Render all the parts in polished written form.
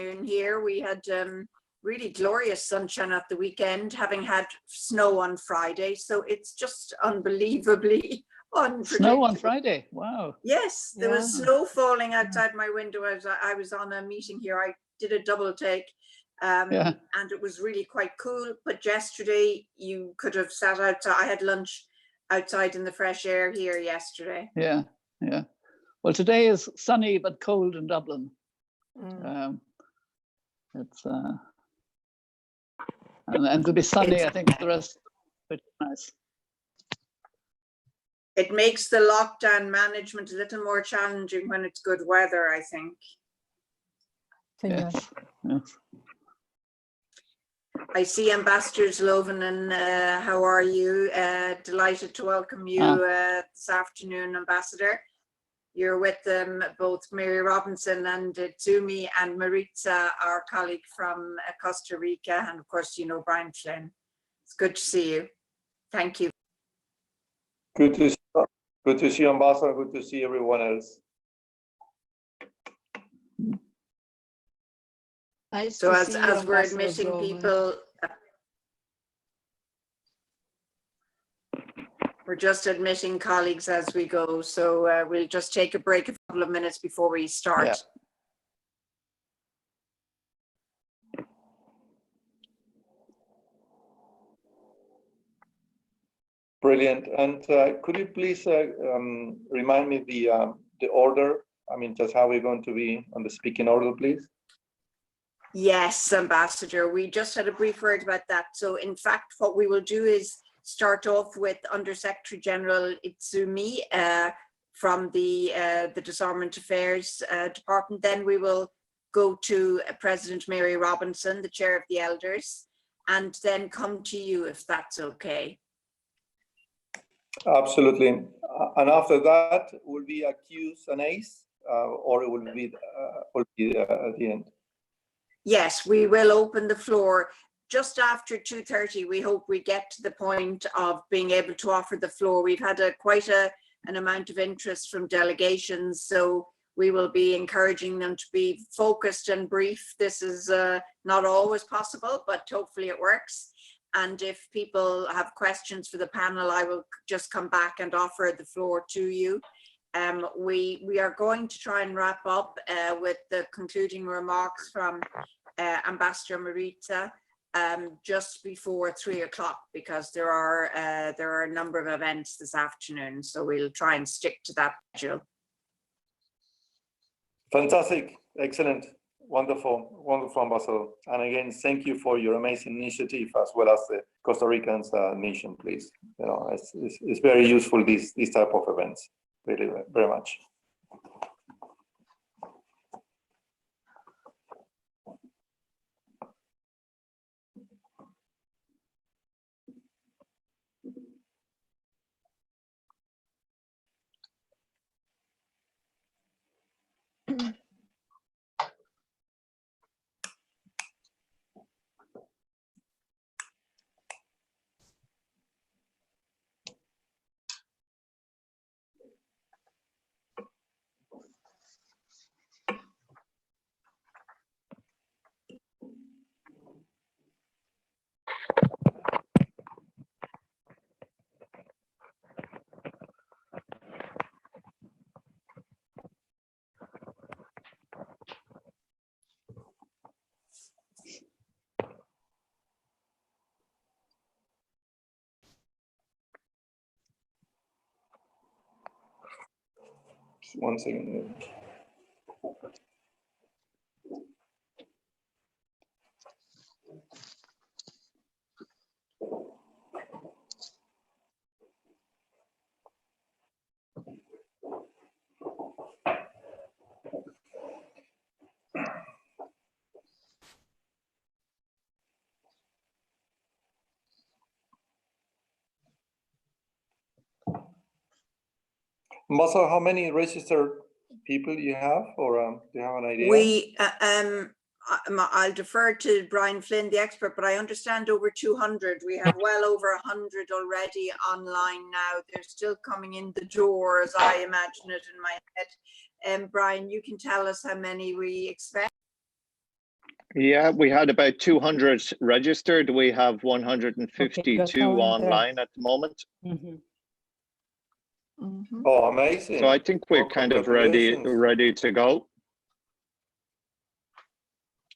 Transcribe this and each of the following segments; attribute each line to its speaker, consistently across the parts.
Speaker 1: afternoon here. We had really glorious sunshine at the weekend, having had snow on Friday. So it's just unbelievably unpredictable.
Speaker 2: Snow on Friday, wow.
Speaker 1: Yes, there was snow falling outside my window as I was on a meeting here. I did a double take. And it was really quite cool. But yesterday you could have sat outside. I had lunch outside in the fresh air here yesterday.
Speaker 2: Yeah. Well, today is sunny but cold in Dublin. It's and it'll be sunny. I think the rest pretty nice.
Speaker 1: It makes the lockdown management a little more challenging when it's good weather, I think.
Speaker 2: Yes.
Speaker 1: I see Ambassadors Loven, and how are you? Delighted to welcome you this afternoon, Ambassador. You're with both Mary Robinson and Tsumi, and Maritza, our colleague from Costa Rica, and of course, you know Brian Flynn. It's good to see you. Thank you.
Speaker 3: Good to see you, Ambassador. Good to see everyone else.
Speaker 4: Nice
Speaker 1: so
Speaker 4: as
Speaker 1: we're admitting people, we're just admitting colleagues as we go. So we'll just take a break a couple of minutes before we start.
Speaker 3: Yeah. Brilliant. And could you please remind me the order? I mean, just how we're going to be on the speaking order, please?
Speaker 1: Yes, Ambassador. We just had a brief word about that. So in fact, what we will do is start off with Under Secretary General Itsumi from the Disarmament Affairs Department. Then we will go to President Mary Robinson, the Chair of the Elders, and then come to you if that's okay.
Speaker 3: Absolutely. And after that will be a Q's and A's, or it will be at the end?
Speaker 1: Yes, we will open the floor just after 2:30. We hope we get to the point of being able to offer the floor. We've had quite an amount of interest from delegations, so we will be encouraging them to be focused and brief. This is not always possible, but hopefully it works. And if people have questions for the panel, I will just come back and offer the floor to you. We are going to try and wrap up with the concluding remarks from Ambassador Maritza just before 3 o'clock, because there are a number of events this afternoon, so we'll try and stick to that schedule.
Speaker 3: Fantastic, excellent, wonderful, Ambassador. And again, thank you for your amazing initiative, as well as the Costa Ricans mission. Please, you know, it's very useful, these type of events, really very much. One second. Ambassador, how many registered people you have, or do you have an idea?
Speaker 1: We I'll defer to Brian Flynn, the expert, but I understand over 200. We have well over 100 already online now. They're still coming in the door, as I imagine it in my head. Brian, you can tell us how many we expect.
Speaker 4: Yeah, we had about 200 registered. We have 152 online at the moment.
Speaker 1: Mhm.
Speaker 3: Oh, amazing.
Speaker 4: So I think we're
Speaker 3: Oh,
Speaker 4: kind of ready to go.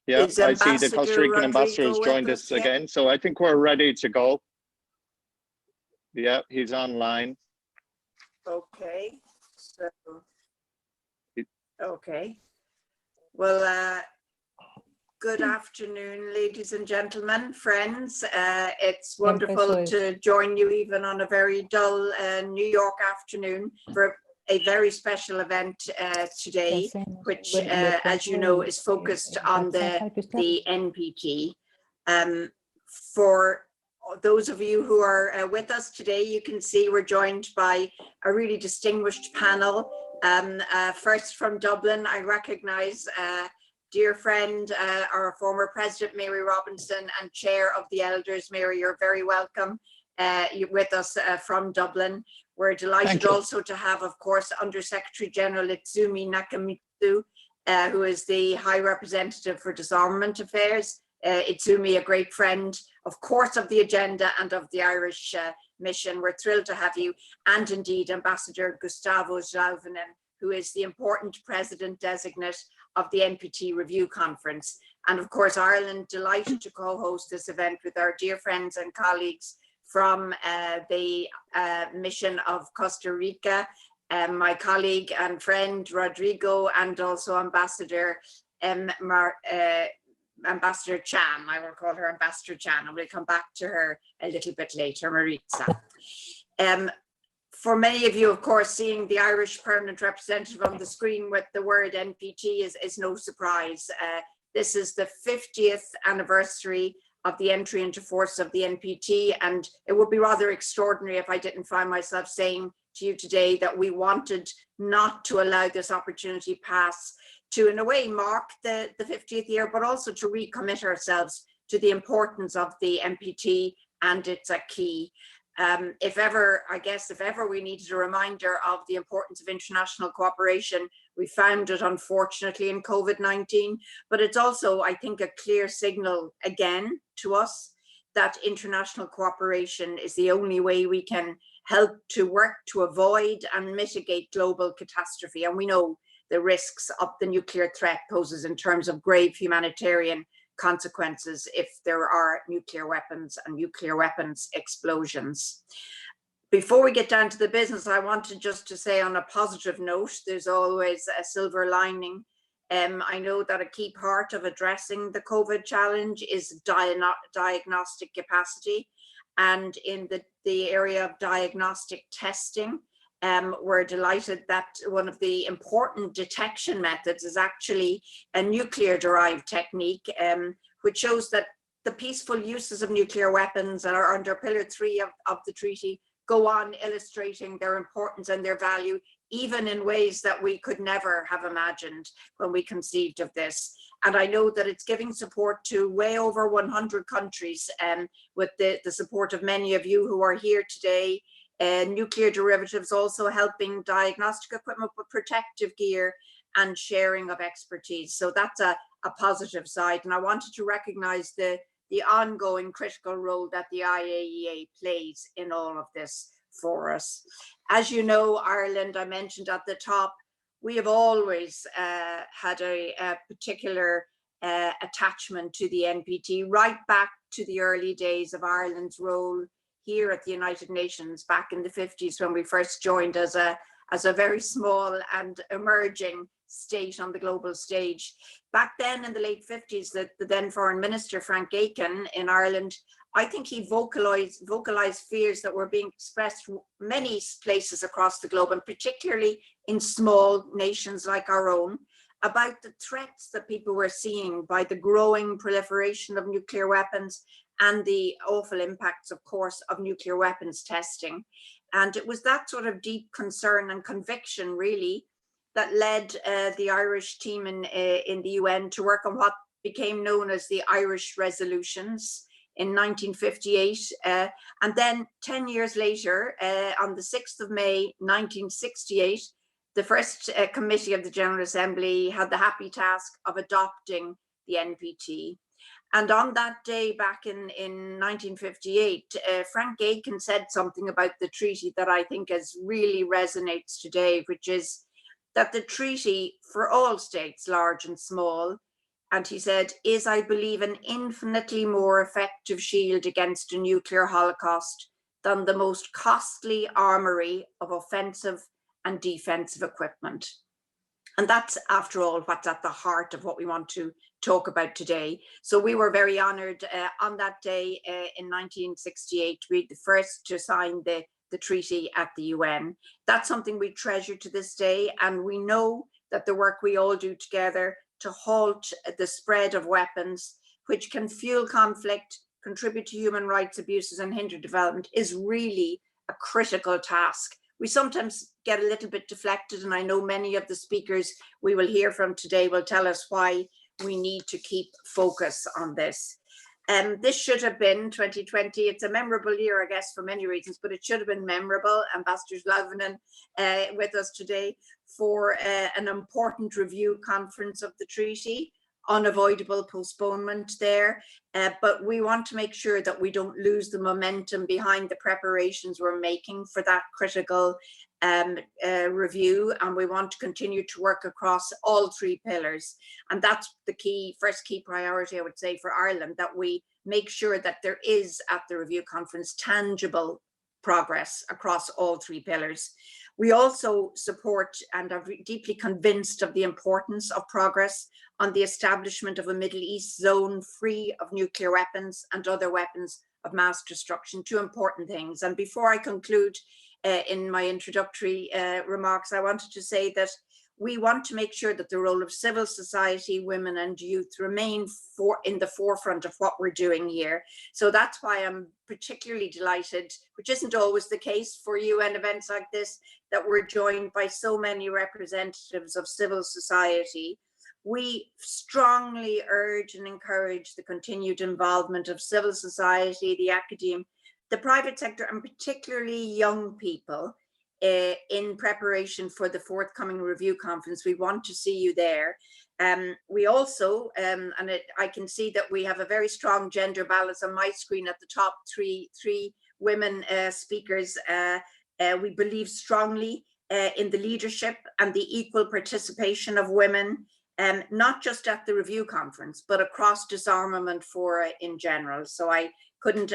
Speaker 4: Yeah,
Speaker 1: Is
Speaker 4: I see the Costa Rican ambassador has
Speaker 1: Rodrigo
Speaker 4: joined
Speaker 1: with
Speaker 4: us
Speaker 1: us yet?
Speaker 4: again. So I think we're ready to go. Yeah, he's online.
Speaker 1: Okay, so, okay. Well, good afternoon, ladies and gentlemen, friends. It's wonderful to join you even on a very dull New York afternoon for a very special event today, which, as you know, is focused on the NPT. For those of you who are with us today, you can see we're joined by a really distinguished panel. First from Dublin, I recognize dear friend, our former president, Mary Robinson, and chair of the elders. Mary, you're very welcome with us from Dublin. We're delighted also to have, of course, Under Secretary General Itsumi Nakamitsu, who is the High Representative for Disarmament Affairs. Itsumi, a great friend, of course, of the agenda and of the Irish mission. We're thrilled to have you, and indeed Ambassador Gustavo Jalvanen, who is the important president designate of the NPT Review Conference. And of course, Ireland, delighted to co-host this event with our dear friends and colleagues from the mission of Costa Rica, my colleague and friend Rodrigo, and also Ambassador Ambassador Chan. I will call her Ambassador Chan, and we'll come back to her a little bit later, Maritza. For many of you, of course, seeing the Irish permanent representative on the screen with the word NPT is no surprise. This is the 50th anniversary of the entry into force of the NPT, and it would be rather extraordinary if I didn't find myself saying to you today that we wanted not to allow this opportunity pass to, in a way, mark the 50th year, but also to recommit ourselves to the importance of the NPT and its acquis. If ever we needed a reminder of the importance of international cooperation, we found it, unfortunately, in COVID-19, but it's also, I think, a clear signal again to us that international cooperation is the only way we can help to work to avoid and mitigate global catastrophe. And we know the risks of the nuclear threat poses in terms of grave humanitarian consequences if there are nuclear weapons and nuclear weapons explosions. Before we get down to the business, I wanted just to say on a positive note, there's always a silver lining. I know that a key part of addressing the COVID challenge is diagnostic capacity. And in the area of diagnostic testing, we're delighted that one of the important detection methods is actually a nuclear-derived technique, which shows that the peaceful uses of nuclear weapons that are under Pillar 3 of the treaty go on illustrating their importance and their value, even in ways that we could never have imagined when we conceived of this. And I know that it's giving support to way over 100 countries, with the support of many of you who are here today. Nuclear derivatives also helping diagnostic equipment with protective gear and sharing of expertise. So that's a positive side. And I wanted to recognize the ongoing critical role that the IAEA plays in all of this for us. As you know, Ireland, I mentioned at the top, we have always had a particular attachment to the NPT, right back to the early days of Ireland's role here at the United Nations back in the 50s, when we first joined as a very small and emerging state on the global stage. Back then in the late 50s, the then Foreign Minister, Frank Aiken, in Ireland, I think he vocalized fears that were being expressed many places across the globe, and particularly in small nations like our own, about the threats that people were seeing by the growing proliferation of nuclear weapons and the awful impacts, of course, of nuclear weapons testing. And it was that sort of deep concern and conviction, really, that led the Irish team in the UN to work on what became known as the Irish Resolutions in 1958. And then 10 years later, on the 6th of May, 1968, the first committee of the General Assembly had the happy task of adopting the NPT. And on that day back in 1958, Frank Aiken said something about the treaty that I think really resonates today, which is that the treaty for all states, large and small, and he said, is, I believe, an infinitely more effective shield against a nuclear holocaust than the most costly armory of offensive and defensive equipment. And that's, after all, what's at the heart of what we want to talk about today. So we were very honored on that day in 1968 to be the first to sign the treaty at the UN. That's something we treasure to this day. And we know that the work we all do together to halt the spread of weapons, which can fuel conflict, contribute to human rights abuses and hinder development, is really a critical task. We sometimes get a little bit deflected, and I know many of the speakers we will hear from today will tell us why we need to keep focus on this. This should have been 2020. It's a memorable year, I guess, for many reasons, but it should have been memorable. Ambassador Lauvinen with us today for an important review conference of the treaty. Unavoidable postponement there, but we want to make sure that we don't lose the momentum behind the preparations we're making for that critical review, and we want to continue to work across all three pillars. And that's the first key priority, I would say, for Ireland, that we make sure that there is at the review conference tangible progress across all three pillars. We also support and are deeply convinced of the importance of progress on the establishment of a Middle East zone free of nuclear weapons and other weapons of mass destruction. Two important things. And before I conclude in my introductory remarks, I wanted to say that we want to make sure that the role of civil society, women and youth remain in the forefront of what we're doing here. So that's why I'm particularly delighted, which isn't always the case for UN events like this, that we're joined by so many representatives of civil society. We strongly urge and encourage the continued involvement of civil society, the academe, the private sector, and particularly young people in preparation for the forthcoming review conference. We want to see you there. We also, I can see that we have a very strong gender balance on my screen at the top, three women speakers. We believe strongly in the leadership and the equal participation of women, not just at the review conference, but across disarmament fora in general. So I couldn't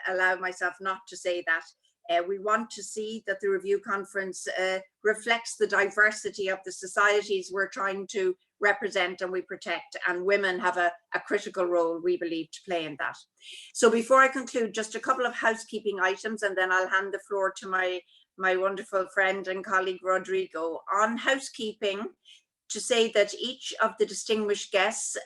Speaker 1: allow myself not to say that. We want to see that the review conference reflects the diversity of the societies we're trying to represent and we protect, and women have a critical role, we believe, to play in that. So before I conclude, just a couple of housekeeping items, and then I'll hand the floor to my wonderful friend and colleague, Rodrigo. On housekeeping, to say that each of the distinguished guests,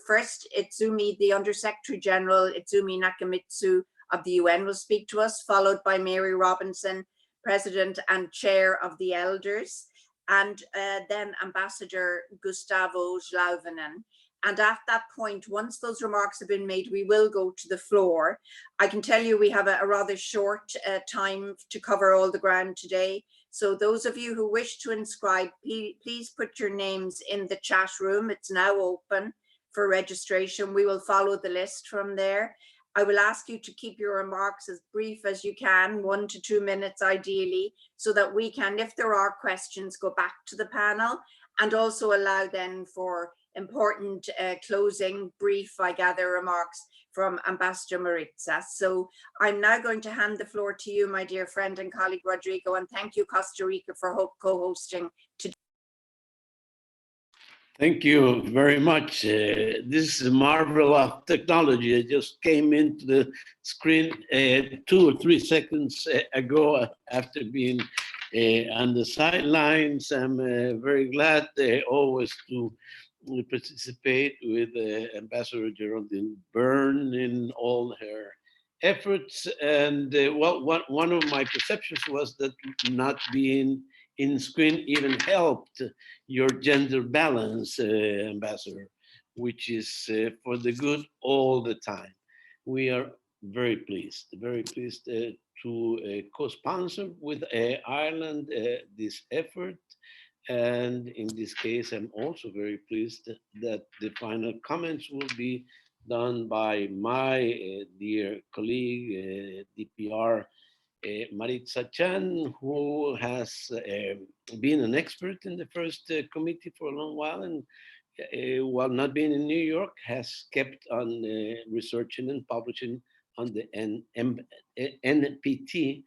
Speaker 1: first, Itsumi, the Undersecretary General, Itsumi Nakamitsu of the UN will speak to us, followed by Mary Robinson, President and Chair of the Elders, and then Ambassador Gustavo Lauvinen. And at that point, once those remarks have been made, we will go to the floor. I can tell you we have a rather short time to cover all the ground today. So those of you who wish to inscribe, please put your names in the chat room. It's now open for registration. We will follow the list from there. I will ask you to keep your remarks as brief as you can, 1 to 2 minutes ideally, so that we can, if there are questions, go back to the panel, and also allow then for important closing brief, I gather, remarks from Ambassador Maritza. So I'm now going to hand the floor to you, my dear friend and colleague Rodrigo, and thank you, Costa Rica, for co-hosting today.
Speaker 5: Thank you very much. This is a marvel of technology. I just came into the screen 2 or 3 seconds ago after being on the sidelines. I'm very glad always to participate with Ambassador Geraldine Byrne in all her efforts. And one of my perceptions was that not being in screen even helped your gender balance, Ambassador, which is for the good all the time. We are very pleased to co-sponsor with Ireland this effort. And in this case, I'm also very pleased that the final comments will be done by my dear colleague, DPR Maritza Chan, who has been an expert in the first committee for a long while, and while not being in New York, has kept on researching and publishing on the NPT,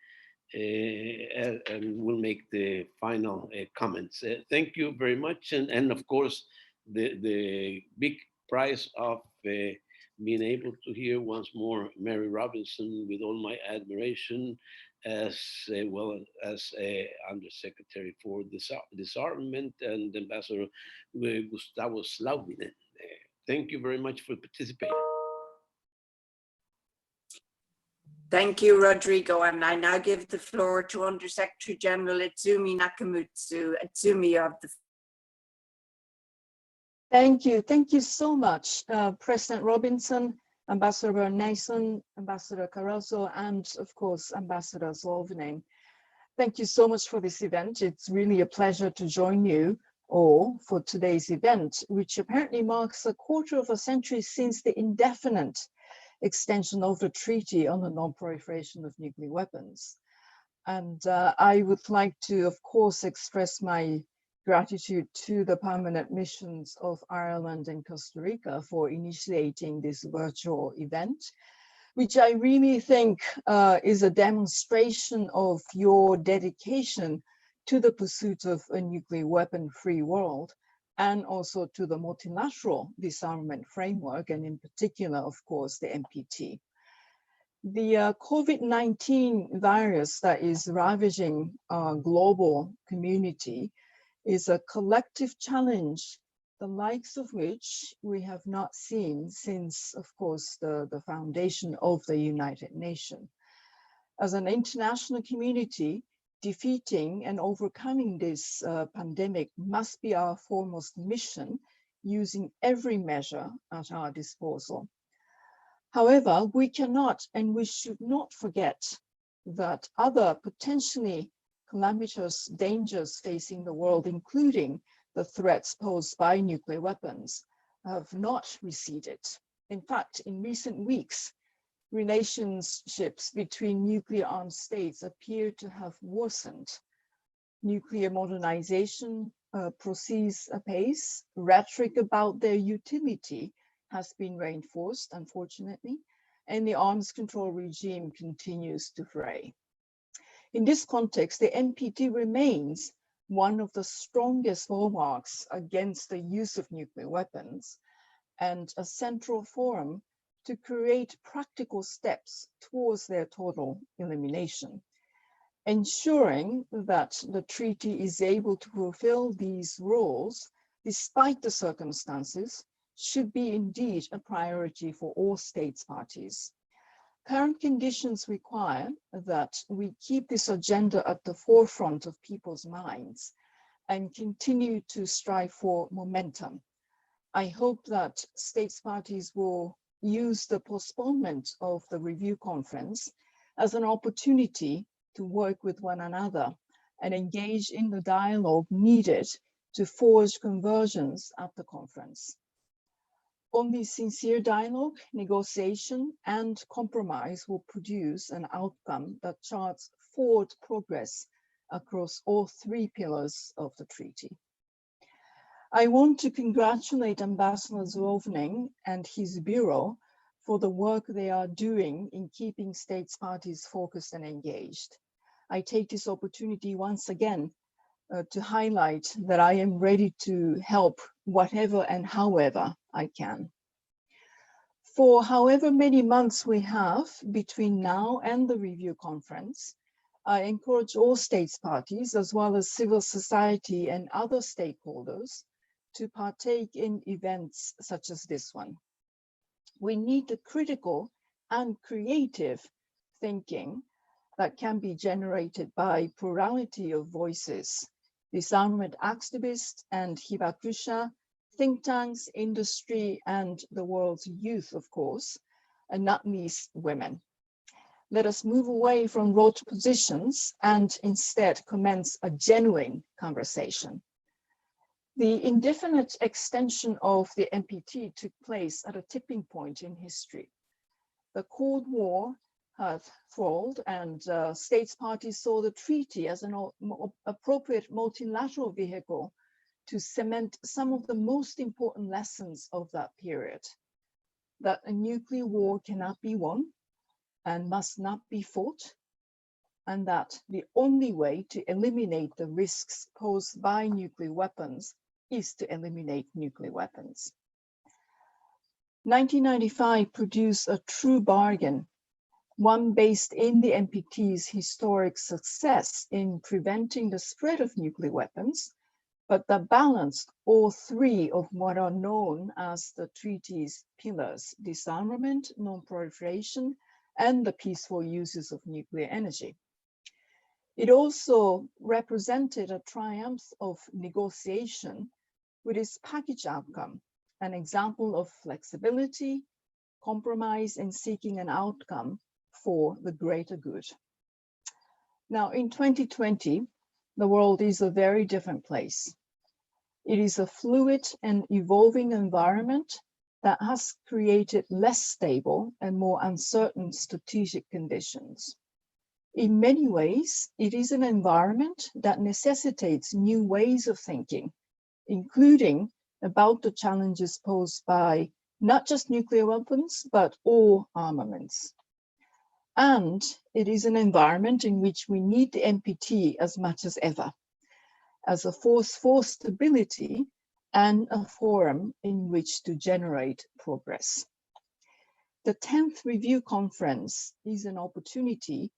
Speaker 5: and will make the final comments. Thank you very much. And of course, the big prize of being able to hear once more Mary Robinson, with all my admiration, as well as Undersecretary for Disarmament and Ambassador Gustavo Slaubinen. Thank you very much for participating.
Speaker 1: Thank you, Rodrigo. And I now give the floor to Undersecretary General Itsumi Nakamutsu. Itsumi, you have the floor.
Speaker 6: Thank you. Thank you so much, President Robinson, Ambassador Nason, Ambassador Caruso, and of course, Ambassador Zolvinen. Thank you so much for this event. It's really a pleasure to join you all for today's event, which apparently marks a quarter of a century since the indefinite extension of the Treaty on the Non-Proliferation of Nuclear Weapons. And I would like to, of course, express my gratitude to the permanent missions of Ireland and Costa Rica for initiating this virtual event, which I really think is a demonstration of your dedication to the pursuit of a nuclear weapon-free world, and also to the multilateral disarmament framework, and in particular, of course, the NPT. The COVID-19 virus that is ravaging our global community is a collective challenge, the likes of which we have not seen since, of course, the foundation of the United Nations. As an international community, defeating and overcoming this pandemic must be our foremost mission, using every measure at our disposal. However, we cannot and we should not forget that other potentially calamitous dangers facing the world, including the threats posed by nuclear weapons, have not receded. In fact, in recent weeks, relationships between nuclear armed states appear to have worsened. Nuclear modernization proceeds apace. Rhetoric about their utility has been reinforced, unfortunately, and the arms control regime continues to fray. In this context, the NPT remains one of the strongest hallmarks against the use of nuclear weapons, and a central forum to create practical steps towards their total elimination. Ensuring that the treaty is able to fulfill these roles, despite the circumstances, should be indeed a priority for all states parties. Current conditions require that we keep this agenda at the forefront of people's minds and continue to strive for momentum. I hope that states parties will use the postponement of the review conference as an opportunity to work with one another and engage in the dialogue needed to forge conversions at the conference. Only sincere dialogue, negotiation, and compromise will produce an outcome that charts forward progress across all three pillars of the treaty. I want to congratulate Ambassador Zolvinen and his bureau for the work they are doing in keeping states parties focused and engaged. I take this opportunity once again to highlight that I am ready to help whatever and however I can. For however many months we have between now and the review conference, I encourage all states parties, as well as civil society and other stakeholders, to partake in events such as this one. We need the critical and creative thinking that can be generated by plurality of voices, disarmament activists and hibakusha, think tanks, industry, and the world's youth, of course, and not least women. Let us move away from rote positions and instead commence a genuine conversation. The indefinite extension of the NPT took place at a tipping point in history. The Cold War had stalled, and states parties saw the treaty as an appropriate multilateral vehicle to cement some of the most important lessons of that period. That a nuclear war cannot be won and must not be fought, and that the only way to eliminate the risks posed by nuclear weapons is to eliminate nuclear weapons. 1995 produced a true bargain, one based in the NPT's historic success in preventing the spread of nuclear weapons, but that balanced all three of what are known as the treaty's pillars: disarmament, non-proliferation, and the peaceful uses of nuclear energy. It also represented a triumph of negotiation with its package outcome, an example of flexibility, compromise, in seeking an outcome for the greater good. Now, in 2020, the world is a very different place. It is a fluid and evolving environment that has created less stable and more uncertain strategic conditions. In many ways, it is an environment that necessitates new ways of thinking, including about the challenges posed by not just nuclear weapons, but all armaments. And it is an environment in which we need the NPT as much as ever, as a force for stability and a forum in which to generate progress. The 10th Review Conference is an opportunity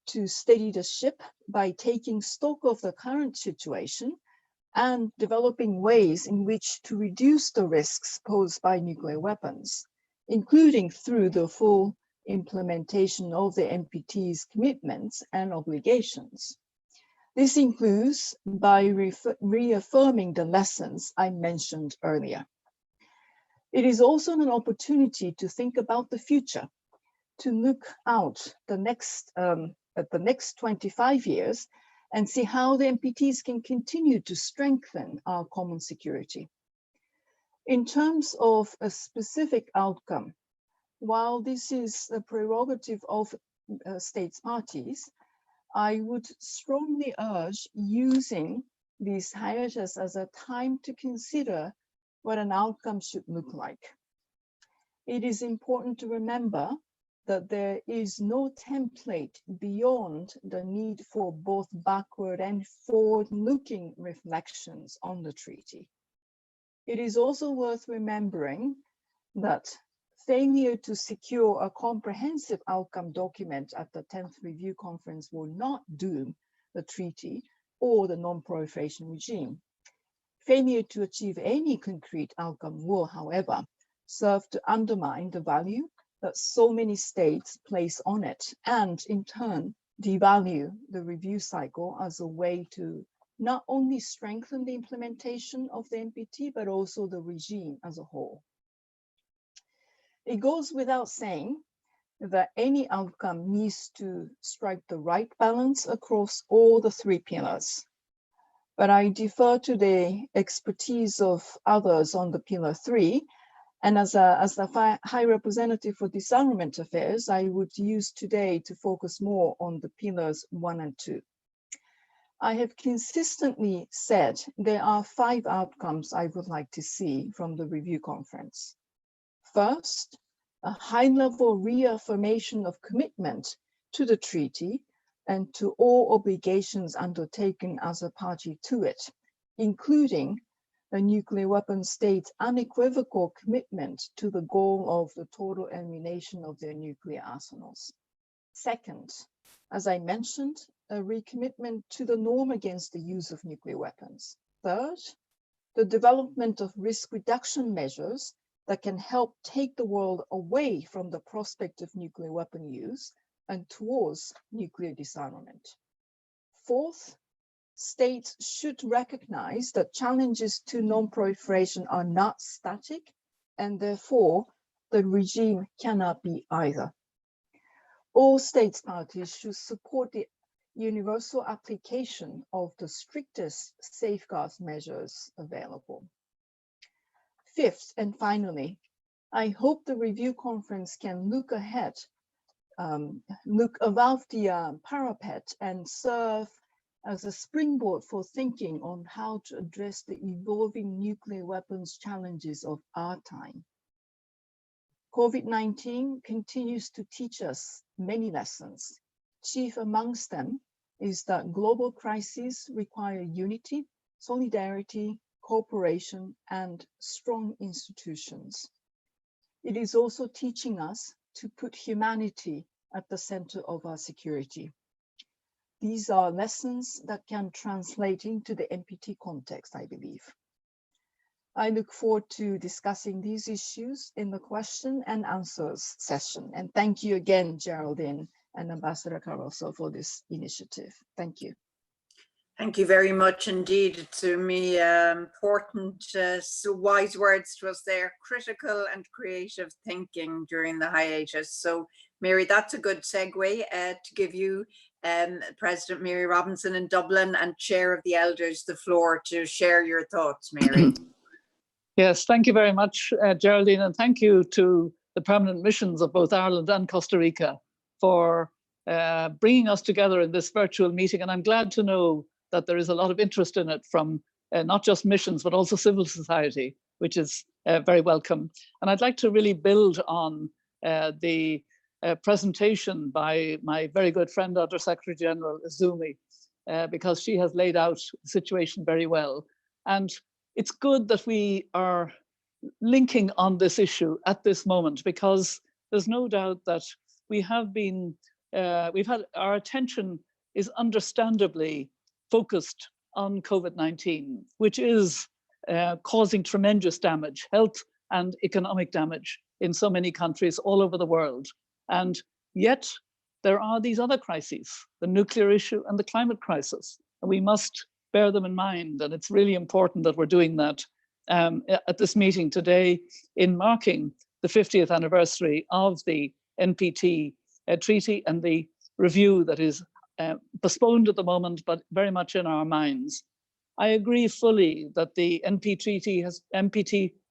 Speaker 6: to steady the ship by taking stock of the current situation and developing ways in which to reduce the risks posed by nuclear weapons, including through the full implementation of the NPT's commitments and obligations. This includes by reaffirming the lessons I mentioned earlier. It is also an opportunity to think about the future, to look out at the next 25 years and see how the NPTs can continue to strengthen our common security. In terms of a specific outcome, while this is a prerogative of states parties, I would strongly urge using these hiatus as a time to consider what an outcome should look like. It is important to remember that there is no template beyond the need for both backward and forward-looking reflections on the treaty. It is also worth remembering that failure to secure a comprehensive outcome document at the 10th Review Conference will not doom the treaty or the non-proliferation regime. Failure to achieve any concrete outcome will, however, serve to undermine the value that so many states place on it, and in turn, devalue the review cycle as a way to not only strengthen the implementation of the NPT, but also the regime as a whole. It goes without saying that any outcome needs to strike the right balance across all the three pillars. But I defer to the expertise of others on the pillar 3, and as the High Representative for Disarmament Affairs, I would use today to focus more on the pillars 1 and 2. I have consistently said there are 5 outcomes I would like to see from the review conference. First, a high-level reaffirmation of commitment to the treaty and to all obligations undertaken as a party to it, including a nuclear weapon state's unequivocal commitment to the goal of the total elimination of their nuclear arsenals. Second, as I mentioned, a recommitment to the norm against the use of nuclear weapons. Third, the development of risk reduction measures that can help take the world away from the prospect of nuclear weapon use and towards nuclear disarmament. Fourth, states should recognize that challenges to non-proliferation are not static, and therefore the regime cannot be either. All states parties should support the universal application of the strictest safeguards measures available. Fifth, and finally, I hope the review conference can look ahead, look above the parapet and serve as a springboard for thinking on how to address the evolving nuclear weapons challenges of our time. COVID-19 continues to teach us many lessons. Chief amongst them is that global crises require unity, solidarity, cooperation, and strong institutions. It is also teaching us to put humanity at the center of our security. These are lessons that can translate into the NPT context, I believe. I look forward to discussing these issues in the question and answers session. And thank you again, Geraldine and Ambassador Caruso, for this initiative. Thank you.
Speaker 1: Thank you very much indeed. It's to me important, so wise words to us there, critical and creative thinking during the hiatus. So Mary, that's a good segue to give you President Mary Robinson in Dublin and Chair of the Elders the floor to share your thoughts, Mary.
Speaker 2: Yes, thank you very much, Geraldine, and thank you to the permanent missions of both Ireland and Costa Rica for bringing us together in this virtual meeting. And I'm glad to know that there is a lot of interest in it from not just missions, but also civil society, which is very welcome. And I'd like to really build on the presentation by my very good friend, Under Secretary General Izumi, because she has laid out the situation very well. And it's good that we are linking on this issue at this moment, because there's no doubt that we have been, our attention is understandably focused on COVID-19, which is causing tremendous damage, health and economic damage in so many countries all over the world. And yet there are these other crises, the nuclear issue and the climate crisis, and we must bear them in mind. And it's really important that we're doing that at this meeting today in marking the 50th anniversary of the NPT treaty and the review that is postponed at the moment, but very much in our minds. I agree fully that the NPT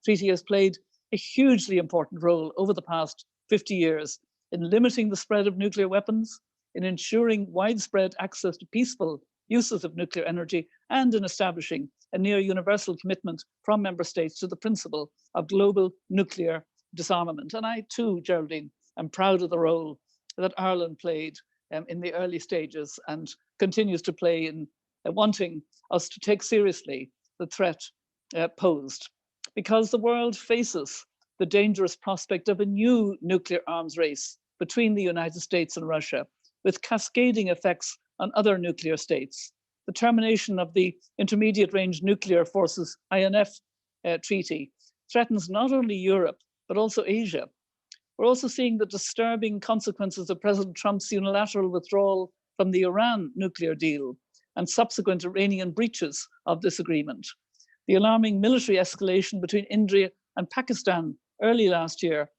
Speaker 2: treaty has played a hugely important role over the past 50 years in limiting the spread of nuclear weapons, in ensuring widespread access to peaceful uses of nuclear energy, and in establishing a near universal commitment from member states to the principle of global nuclear disarmament. And I too, Geraldine, am proud of the role that Ireland played in the early stages and continues to play in wanting us to take seriously the threat posed, because the world faces the dangerous prospect of a new nuclear arms race between the United States and Russia, with cascading effects on other nuclear states. The termination of the Intermediate Range Nuclear Forces INF treaty threatens not only Europe, but also Asia. We're also seeing the disturbing consequences of President Trump's unilateral withdrawal from the Iran nuclear deal and subsequent Iranian breaches of this agreement. The alarming military escalation between India and Pakistan early last year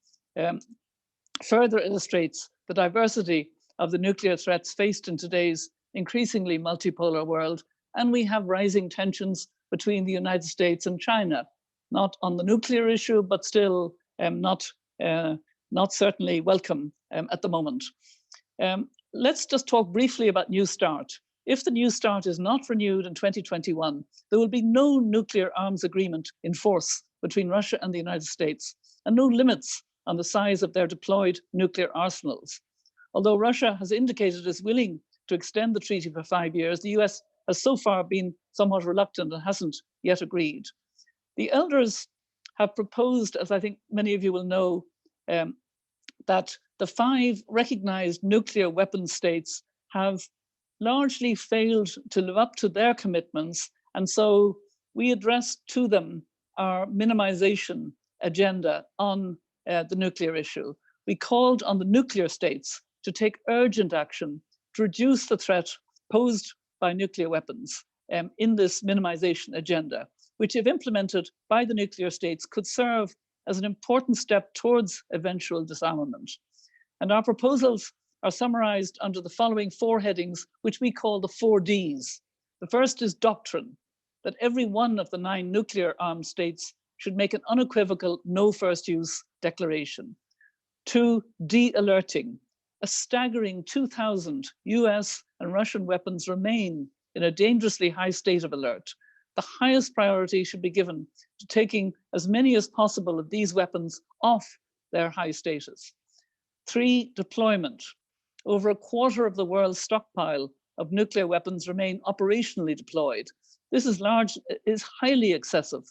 Speaker 2: further illustrates the diversity of the nuclear threats faced in today's increasingly multipolar world. And we have rising tensions between the United States and China, not on the nuclear issue, but still not certainly welcome at the moment. Let's just talk briefly about New START. If the New START is not renewed in 2021, there will be no nuclear arms agreement in force between Russia and the United States, and no limits on the size of their deployed nuclear arsenals. Although Russia has indicated it is willing to extend the treaty for 5 years, the US has so far been somewhat reluctant and hasn't yet agreed. The elders have proposed, as I think many of you will know, that the 5 recognized nuclear weapon states have largely failed to live up to their commitments. And so we addressed to them our minimization agenda on the nuclear issue. We called on the nuclear states to take urgent action to reduce the threat posed by nuclear weapons in this minimization agenda, which, if implemented by the nuclear states, could serve as an important step towards eventual disarmament. And our proposals are summarized under the following 4 headings, which we call the 4 Ds. The first is doctrine, that every one of the 9 nuclear armed states should make an unequivocal no first use declaration. 2, de-alerting. A staggering 2,000 US and Russian weapons remain in a dangerously high state of alert. The highest priority should be given to taking as many as possible of these weapons off their high status. 3, deployment. Over a quarter of the world's stockpile of nuclear weapons remain operationally deployed. This is highly excessive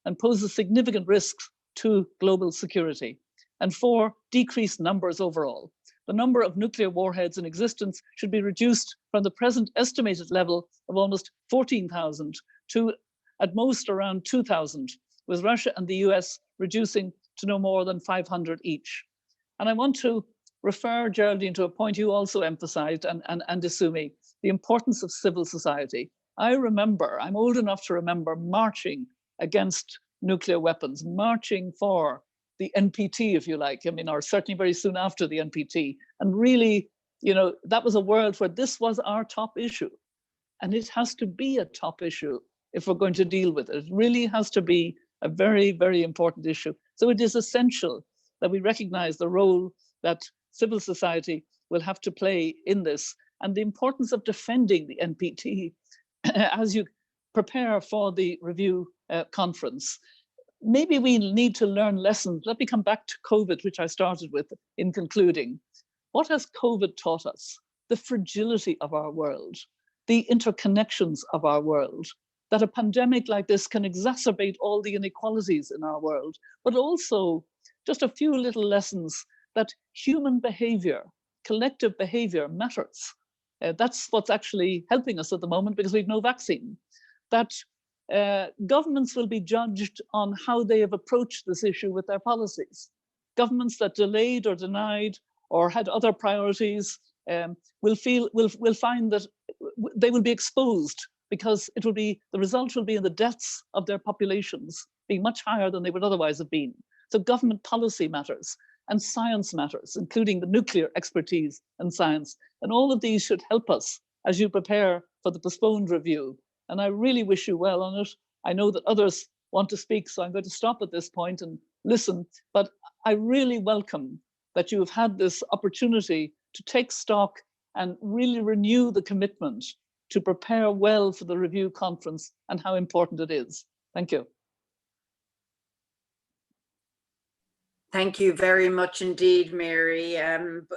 Speaker 2: and poses significant risks to global security. And 4, decreased numbers overall. The number of nuclear warheads in existence should be reduced from the present estimated level of almost 14,000 to at most around 2,000, with Russia and the US reducing to no more than 500 each. And I want to refer, Geraldine, to a point you also emphasized, and Isumi, the importance of civil society. I remember, I'm old enough to remember marching against nuclear weapons, marching for the NPT, if you like, I mean, or certainly very soon after the NPT. And really, you know, that was a world where this was our top issue. And it has to be a top issue if we're going to deal with it. It really has to be a very, very important issue. So it is essential that we recognize the role that civil society will have to play in this, and the importance of defending the NPT as you prepare for the review conference. Maybe we need to learn lessons. Let me come back to COVID, which I started with in concluding. What has COVID taught us? The fragility of our world, the interconnections of our world, that a pandemic like this can exacerbate all the inequalities in our world, but also just a few little lessons that human behavior, collective behavior matters. That's what's actually helping us at the moment because we've no vaccine. That governments will be judged on how they have approached this issue with their policies. Governments that delayed or denied or had other priorities will find that they will be exposed, because it will be, the result will be in the deaths of their populations being much higher than they would otherwise have been. So government policy matters and science matters, including the nuclear expertise and science. And all of these should help us as you prepare for the postponed review. And I really wish you well on it. I know that others want to speak, so I'm going to stop at this point and listen. But I really welcome that you have had this opportunity to take stock and really renew the commitment to prepare well for the review conference and how important it is. Thank you.
Speaker 1: Thank you very much indeed, Mary.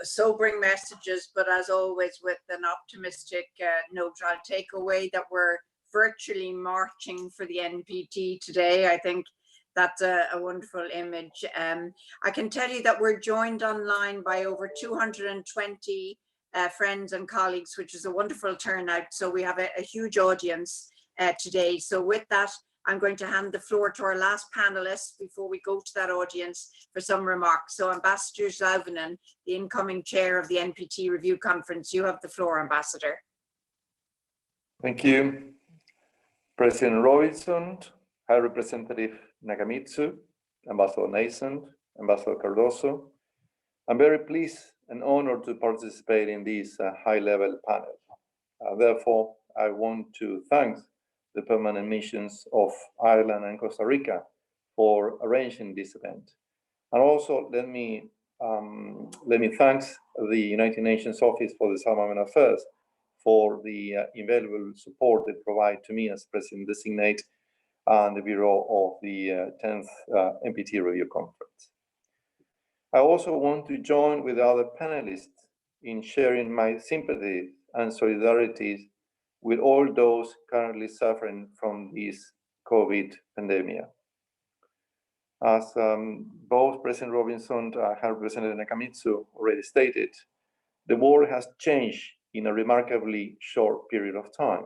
Speaker 1: Sobering messages, but as always with an optimistic note, I'll take away that we're virtually marching for the NPT today. I think that's a wonderful image. I can tell you that we're joined online by over 220 friends and colleagues, which is a wonderful turnout. So we have a huge audience today. So with that, I'm going to hand the floor to our last panelist before we go to that audience for some remarks. So Ambassador Salvinen, the incoming chair of the NPT Review Conference, you have the floor, Ambassador.
Speaker 3: Thank you. President Robinson, High Representative Nakamitsu, Ambassador Nason, Ambassador Cardoso. I'm very pleased and honored to participate in this high-level panel. Therefore, I want to thank the permanent missions of Ireland and Costa Rica for arranging this event. And also let me thank the United Nations Office for Disarmament Affairs for the invaluable support they provide to me as President-designate and the Bureau of the 10th NPT Review Conference. I also want to join with other panelists in sharing my sympathy and solidarity with all those currently suffering from this COVID pandemic. As both President Robinson and High Representative Nakamitsu already stated, the world has changed in a remarkably short period of time.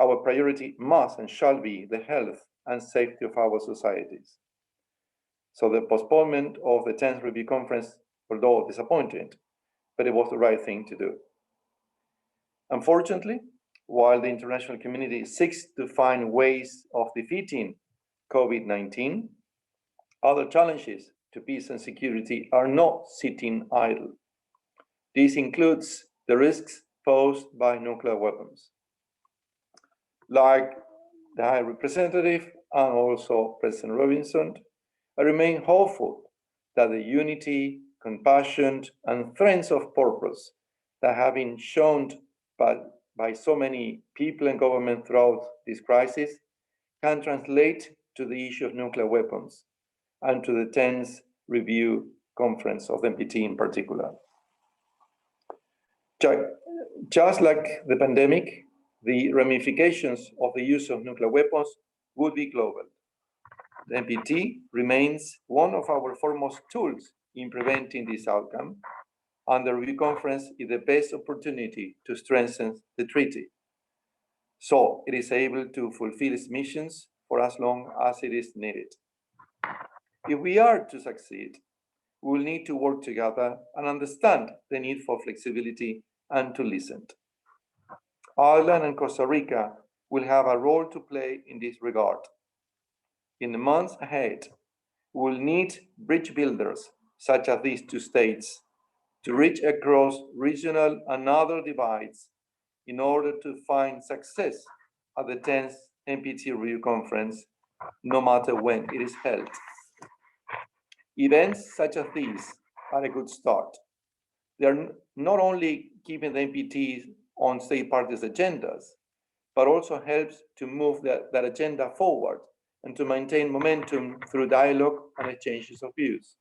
Speaker 3: Our priority must and shall be the health and safety of our societies. So the postponement of the 10th Review Conference, although disappointing, but it was the right thing to do. Unfortunately, while the international community seeks to find ways of defeating COVID-19, other challenges to peace and security are not sitting idle. This includes the risks posed by nuclear weapons. Like the High Representative and also President Robinson, I remain hopeful that the unity, compassion, and strength of purpose that have been shown by so many people and government throughout this crisis can translate to the issue of nuclear weapons and to the 10th Review Conference of NPT in particular. Just like the pandemic, the ramifications of the use of nuclear weapons would be global. The NPT remains one of our foremost tools in preventing this outcome, and the review conference is the best opportunity to strengthen the treaty, so it is able to fulfill its missions for as long as it is needed. If we are to succeed, we will need to work together and understand the need for flexibility and to listen. Ireland and Costa Rica will have a role to play in this regard. In the months ahead, we will need bridge builders such as these two states to reach across regional and other divides in order to find success at the 10th NPT Review Conference, no matter when it is held. Events such as these are a good start. They are not only keeping the NPT on state parties' agendas, but also helps to move that agenda forward and to maintain momentum through dialogue and exchanges of views.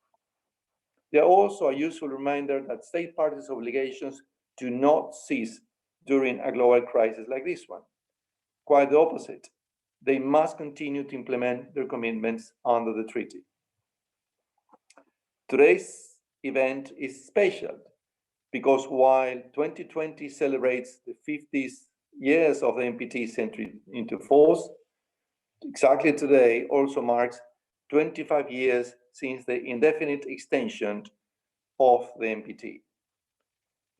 Speaker 3: They are also a useful reminder that state parties' obligations do not cease during a global crisis like this one. Quite the opposite. They must continue to implement their commitments under the treaty. Today's event is special because while 2020 celebrates the 50 years of the NPT's entry into force, exactly today also marks 25 years since the indefinite extension of the NPT.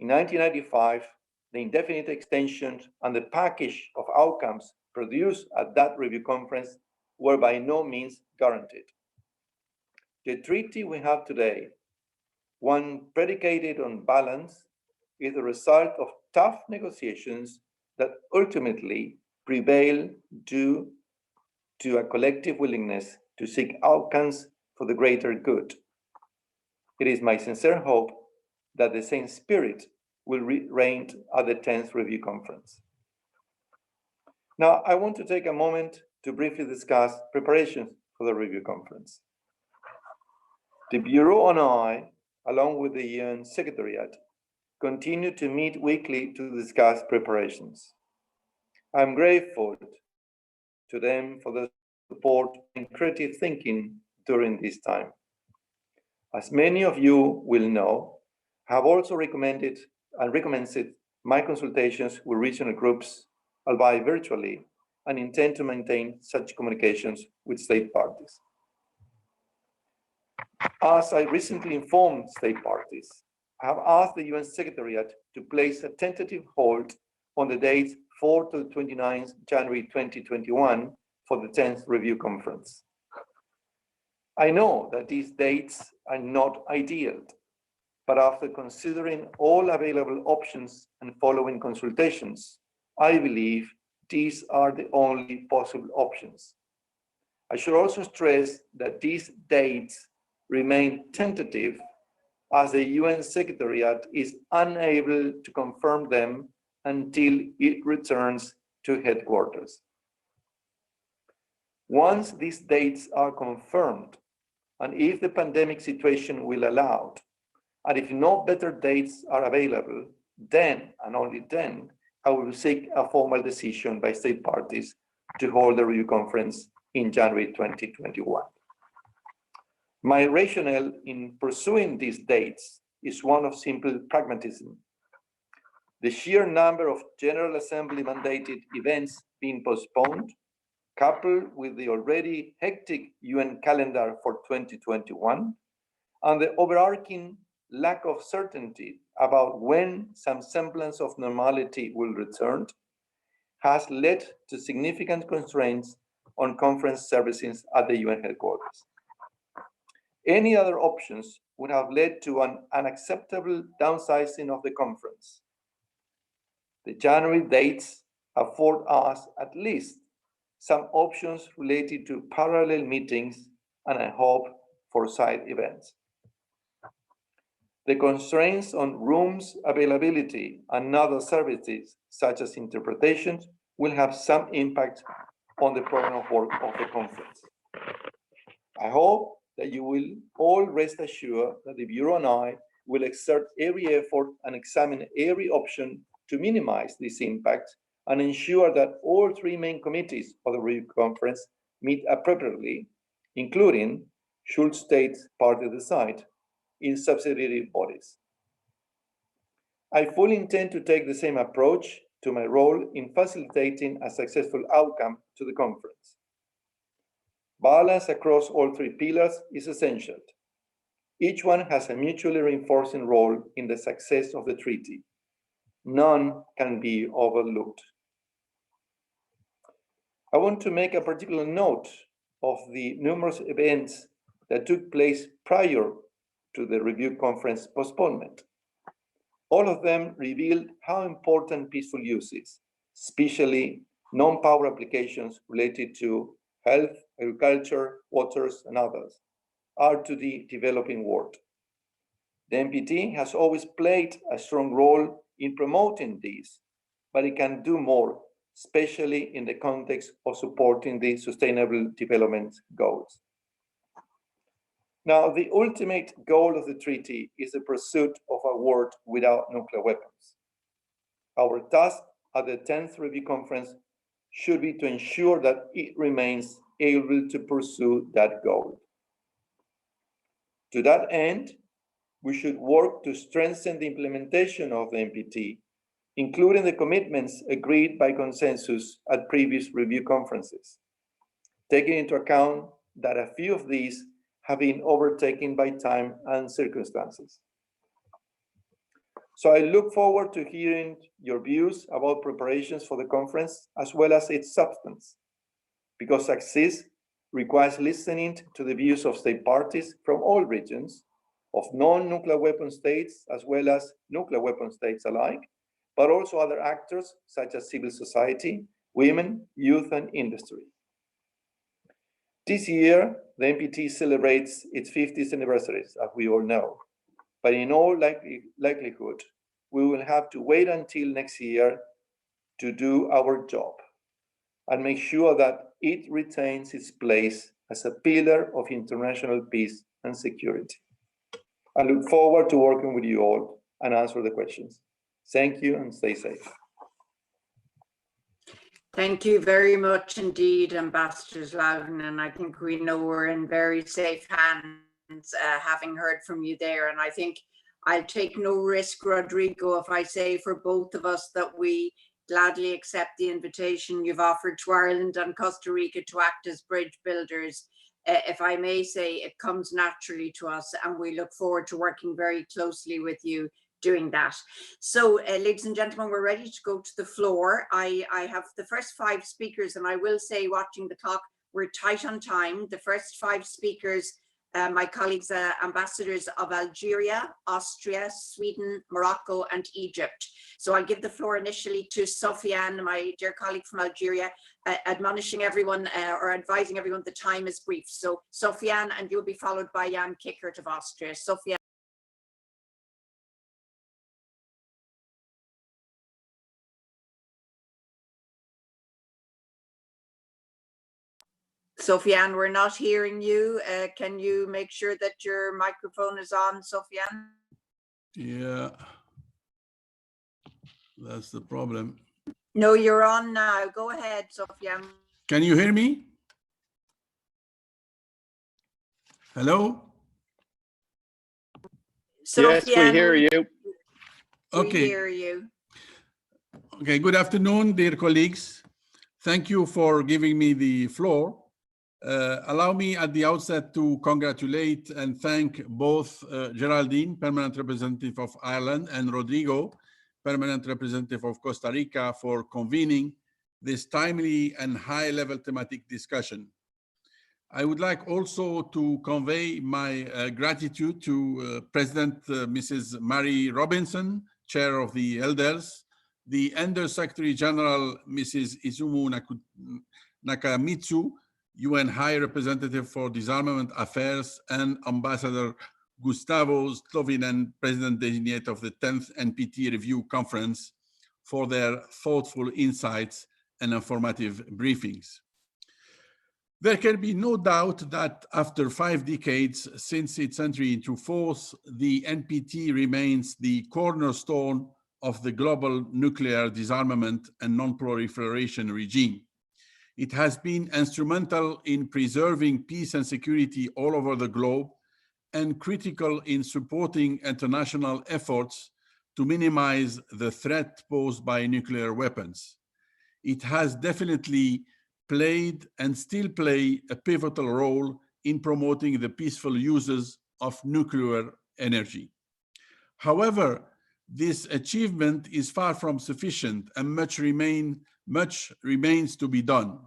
Speaker 3: In 1995, the indefinite extension and the package of outcomes produced at that review conference were by no means guaranteed. The treaty we have today, one predicated on balance, is the result of tough negotiations that ultimately prevail due to a collective willingness to seek outcomes for the greater good. It is my sincere hope that the same spirit will reign at the 10th Review Conference. Now, I want to take a moment to briefly discuss preparations for the Review Conference. The Bureau and I, along with the UN Secretariat, continue to meet weekly to discuss preparations. I'm grateful to them for the support and creative thinking during this time. As many of you will know, I have also recommended my consultations with regional groups, albeit virtually, and intend to maintain such communications with state parties. As I recently informed state parties, I have asked the UN Secretariat to place a tentative hold on the dates 4 to 29 January 2021 for the 10th Review Conference. I know that these dates are not ideal, but after considering all available options and following consultations, I believe these are the only possible options. I should also stress that these dates remain tentative as the UN Secretariat is unable to confirm them until it returns to headquarters. Once these dates are confirmed, and if the pandemic situation will allow, and if no better dates are available, then and only then, I will seek a formal decision by state parties to hold the review conference in January 2021. My rationale in pursuing these dates is one of simple pragmatism. The sheer number of General Assembly mandated events being postponed, coupled with the already hectic UN calendar for 2021, and the overarching lack of certainty about when some semblance of normality will return, has led to significant constraints on conference services at the UN headquarters. Any other options would have led to an unacceptable downsizing of the conference. The January dates afford us at least some options related to parallel meetings and I hope for side events. The constraints on rooms availability and other services, such as interpretations, will have some impact on the program of work of the conference. I hope that you will all rest assured that the Bureau and I will exert every effort and examine every option to minimize this impact and ensure that all three main committees of the review conference meet appropriately, including, should states party decide, in subsidiary bodies. I fully intend to take the same approach to my role in facilitating a successful outcome to the conference. Balance across all three pillars is essential. Each one has a mutually reinforcing role in the success of the treaty. None can be overlooked. I want to make a particular note of the numerous events that took place prior to the review conference postponement. All of them revealed how important peaceful use is, especially non-power applications related to health, agriculture, waters, and others, are to the developing world. The NPT has always played a strong role in promoting these, but it can do more, especially in the context of supporting the Sustainable Development Goals. Now, the ultimate goal of the treaty is the pursuit of a world without nuclear weapons. Our task at the 10th Review Conference should be to ensure that it remains able to pursue that goal. To that end, we should work to strengthen the implementation of the NPT, including the commitments agreed by consensus at previous review conferences, taking into account that a few of these have been overtaken by time and circumstances. So I look forward to hearing your views about preparations for the conference as well as its substance, because success requires listening to the views of state parties from all regions, of non-nuclear weapon states as well as nuclear weapon states alike, but also other actors such as civil society, women, youth, and industry. This year, the NPT celebrates its 50th anniversary, as we all know, but in all likelihood, we will have to wait until next year to do our job and make sure that it retains its place as a pillar of international peace and security. I look forward to working with you all and answer the questions. Thank you and stay safe.
Speaker 1: Thank you very much indeed, Ambassador Loudon, and I think we know we're in very safe hands, having heard from you there. And I think I'll take no risk, Rodrigo, if I say for both of us that we gladly accept the invitation you've offered to Ireland and Costa Rica to act as bridge builders. If I may say, it comes naturally to us, and we look forward to working very closely with you doing that. So ladies and gentlemen, we're ready to go to the floor. I have the first 5 speakers, and I will say, watching the clock, we're tight on time. The first 5 speakers, my colleagues, ambassadors of Algeria, Austria, Sweden, Morocco, and Egypt. So I'll give the floor initially to Sofiane, my dear colleague from Algeria, admonishing everyone or advising everyone the time is brief. So Sofiane, and you'll be followed by Jan Kickert of Austria. Sofiane. Sofiane, we're not hearing you. Can you make sure that your microphone is on, Sofiane?
Speaker 7: Yeah, that's the problem.
Speaker 1: No, you're on now. Go ahead, Sofiane.
Speaker 7: Can you hear me? Hello?
Speaker 4: Yes, we hear you.
Speaker 1: We hear you.
Speaker 7: Okay, good afternoon, dear colleagues. Thank you for giving me the floor. Allow me at the outset to congratulate and thank both Geraldine, Permanent Representative of Ireland, and Rodrigo, Permanent Representative of Costa Rica, for convening this timely and high-level thematic discussion. I would like also to convey my gratitude to President Mrs. Mary Robinson, Chair of the Elders, the Under Secretary General Mrs. Izumu Nakamitsu, UN High Representative for Disarmament Affairs, and Ambassador Gustavo Slovinen, President-designate of the 10th NPT Review Conference, for their thoughtful insights and informative briefings. There can be no doubt that after 5 decades since its entry into force, the NPT remains the cornerstone of the global nuclear disarmament and non-proliferation regime. It has been instrumental in preserving peace and security all over the globe and critical in supporting international efforts to minimize the threat posed by nuclear weapons. It has definitely played and still play a pivotal role in promoting the peaceful uses of nuclear energy. However, this achievement is far from sufficient and much remains to be done.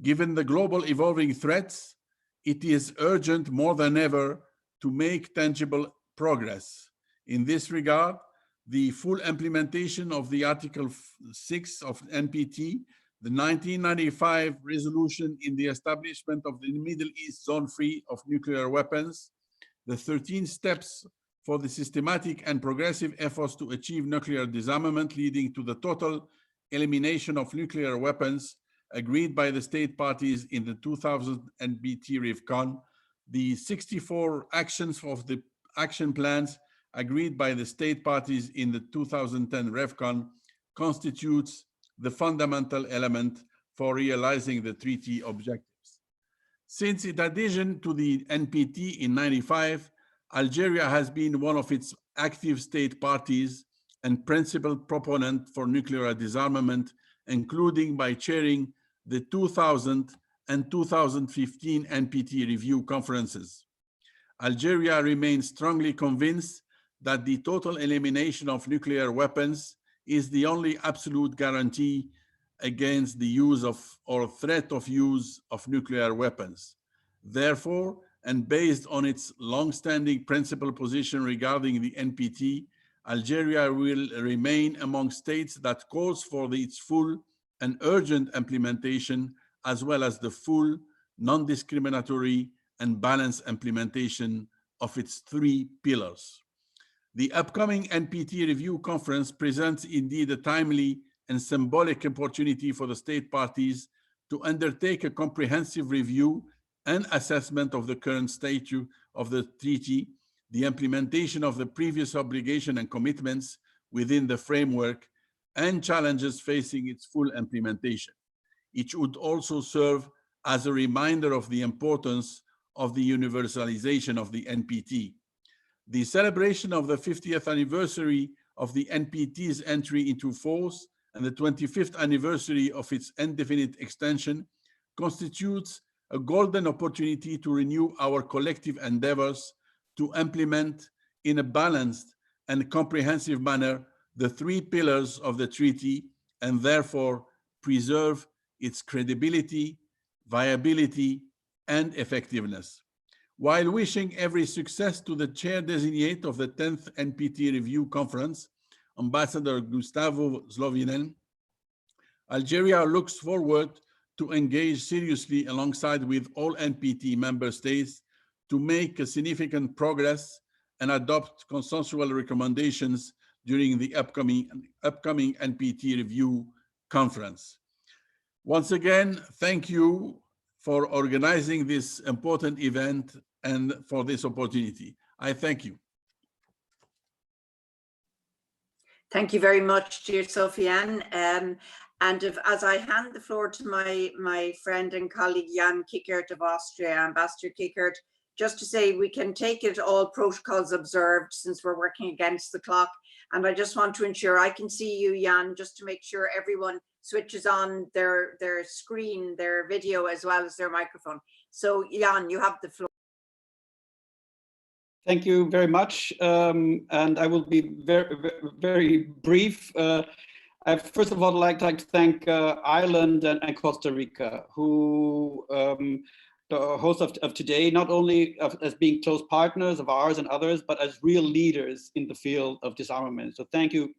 Speaker 7: Given the global evolving threats, it is urgent more than ever to make tangible progress. In this regard, the full implementation of the Article 6 of NPT, the 1995 resolution in the establishment of the Middle East zone free of nuclear weapons, the 13 steps for the systematic and progressive efforts to achieve nuclear disarmament leading to the total elimination of nuclear weapons agreed by the state parties in the 2000 NPT RIVCON, the 64 actions of the action plans agreed by the state parties in the 2010 REVCON constitutes the fundamental element for realizing the treaty objectives. Since its adhesion to the NPT in '95, Algeria has been one of its active state parties and principal proponent for nuclear disarmament, including by chairing the 2000 and 2015 NPT review conferences. Algeria remains strongly convinced that the total elimination of nuclear weapons is the only absolute guarantee against the use of or threat of use of nuclear weapons. Therefore, and based on its long-standing principal position regarding the NPT, Algeria will remain among states that calls for its full and urgent implementation, as well as the full, non-discriminatory and balanced implementation of its 3 pillars. The upcoming NPT review conference presents indeed a timely and symbolic opportunity for the state parties to undertake a comprehensive review and assessment of the current status of the treaty, the implementation of the previous obligation and commitments within the framework, and challenges facing its full implementation. It would also serve as a reminder of the importance of the universalization of the NPT. The celebration of the 50th anniversary of the NPT's entry into force and the 25th anniversary of its indefinite extension constitutes a golden opportunity to renew our collective endeavors to implement in a balanced and comprehensive manner the 3 pillars of the treaty and therefore preserve its credibility, viability, and effectiveness. While wishing every success to the chair designate of the 10th NPT Review Conference, Ambassador Gustavo Slovinen, Algeria looks forward to engage seriously alongside with all NPT member states to make a significant progress and adopt consensual recommendations during the upcoming NPT Review Conference. Once again, thank you for organizing this important event and for this opportunity. I thank you.
Speaker 1: Thank you very much, dear Sofiane. As I hand the floor to my friend and colleague Jan Kickert of Austria, Ambassador Kickert, just to say we can take it all protocols observed since we're working against the clock. And I just want to ensure I can see you, Jan, just to make sure everyone switches on their screen, their video, as well as their microphone. So Jan, you have the floor.
Speaker 8: Thank you very much. And I will be very, very brief. I first of all like to thank Ireland and Costa Rica, who the hosts of today, not only as being close partners of ours and others, but as real leaders in the field of disarmament. So thank you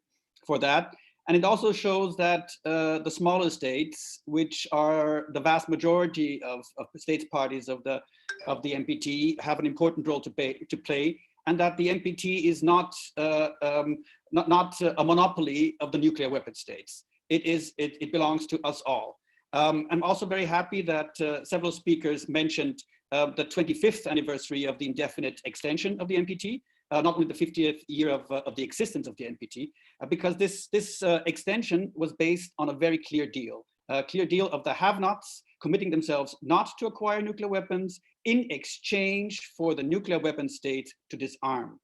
Speaker 8: for that. And it also shows that the smaller states, which are the vast majority of states parties of the NPT, have an important role to play, and that the NPT is not a monopoly of the nuclear weapon states. It belongs to us all. I'm also very happy that several speakers mentioned the 25th anniversary of the indefinite extension of the NPT, not only the 50th year of the existence of the NPT, because this extension was based on a very clear deal of the have-nots committing themselves not to acquire nuclear weapons in exchange for the nuclear weapon states to disarm.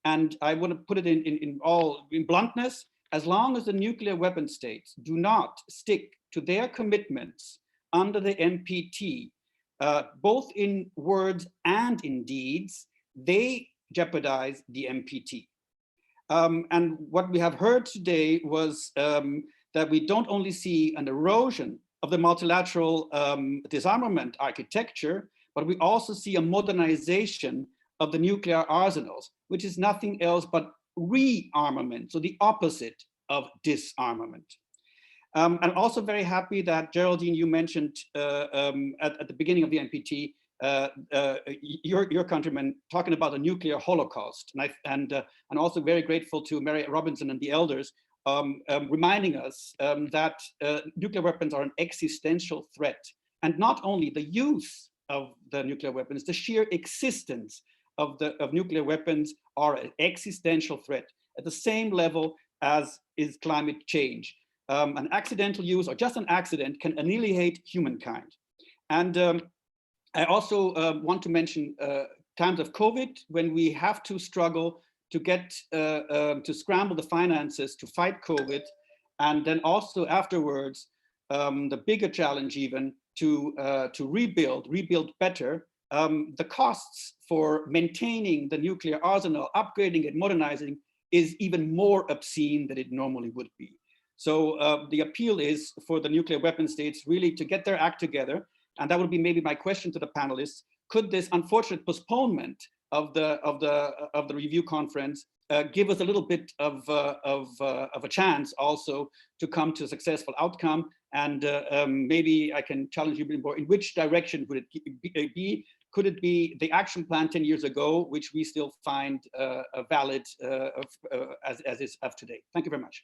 Speaker 8: And I want to put it in bluntness, as long as the nuclear weapon states do not stick to their commitments under the NPT, both in words and in deeds, they jeopardize the NPT. And what we have heard today was that we don't only see an erosion of the multilateral disarmament architecture, but we also see a modernization of the nuclear arsenals, which is nothing else but rearmament, so the opposite of disarmament. I'm also very happy that, Geraldine, you mentioned at the beginning of the NPT, your countrymen talking about a nuclear holocaust. And I'm also very grateful to Mary Robinson and the elders reminding us that nuclear weapons are an existential threat. And not only the use of the nuclear weapons, the sheer existence of nuclear weapons are an existential threat at the same level as is climate change. An accidental use or just an accident can annihilate humankind. And I also want to mention times of COVID, when we have to struggle to get to scramble the finances to fight COVID, and then also afterwards the bigger challenge even to rebuild better. The costs for maintaining the nuclear arsenal, upgrading it, modernizing, is even more obscene than it normally would be. So the appeal is for the nuclear weapon states really to get their act together. And that would be maybe my question to the panelists. Could this unfortunate postponement of the review conference give us a little bit of a chance also to come to a successful outcome? And maybe I can challenge you a bit more. In which direction would it be? Could it be the action plan 10 years ago, which we still find valid as is of today? Thank you very much.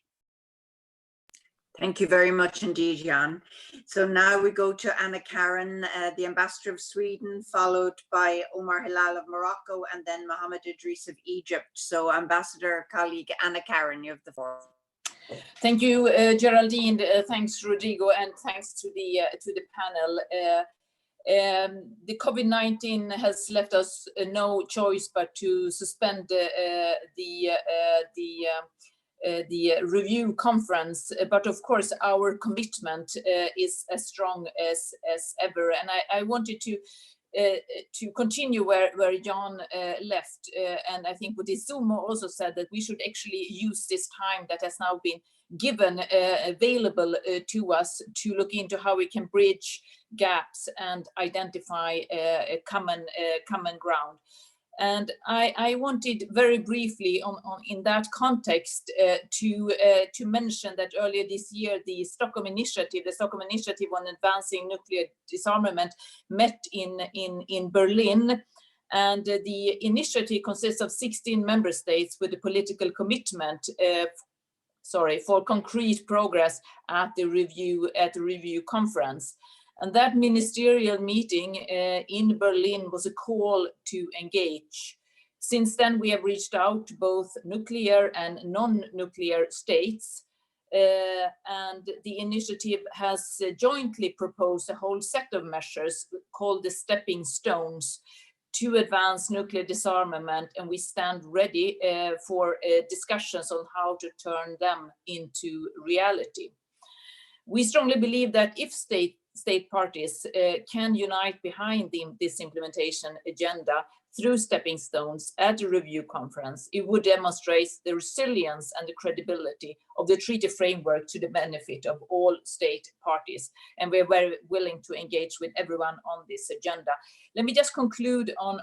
Speaker 1: Thank you very much indeed, Jan. So now we go to Anna Karen, the Ambassador of Sweden, followed by Omar Hilal of Morocco, and then Mohammed Idris of Egypt. So Ambassador, colleague Anna Karen, you have the floor.
Speaker 9: Thank you, Geraldine. Thanks, Rodrigo, and thanks to the panel. The COVID-19 has left us no choice but to suspend the review conference, but of course our commitment is as strong as ever. And I wanted to continue where Jan left, and I think what Izumo also said, that we should actually use this time that has now been given available to us to look into how we can bridge gaps and identify a common ground. And I wanted very briefly in that context to mention that earlier this year, the Stockholm Initiative on Advancing Nuclear Disarmament met in Berlin. And the initiative consists of 16 member states with a political commitment for concrete progress at the review conference. And that ministerial meeting in Berlin was a call to engage. Since then, we have reached out to both nuclear and non-nuclear states. And the initiative has jointly proposed a whole set of measures called the stepping stones to advance nuclear disarmament. And we stand ready for discussions on how to turn them into reality. We strongly believe that if state parties can unite behind this implementation agenda through stepping stones at the review conference, it would demonstrate the resilience and the credibility of the treaty framework to the benefit of all state parties. And we're very willing to engage with everyone on this agenda. Let me just conclude on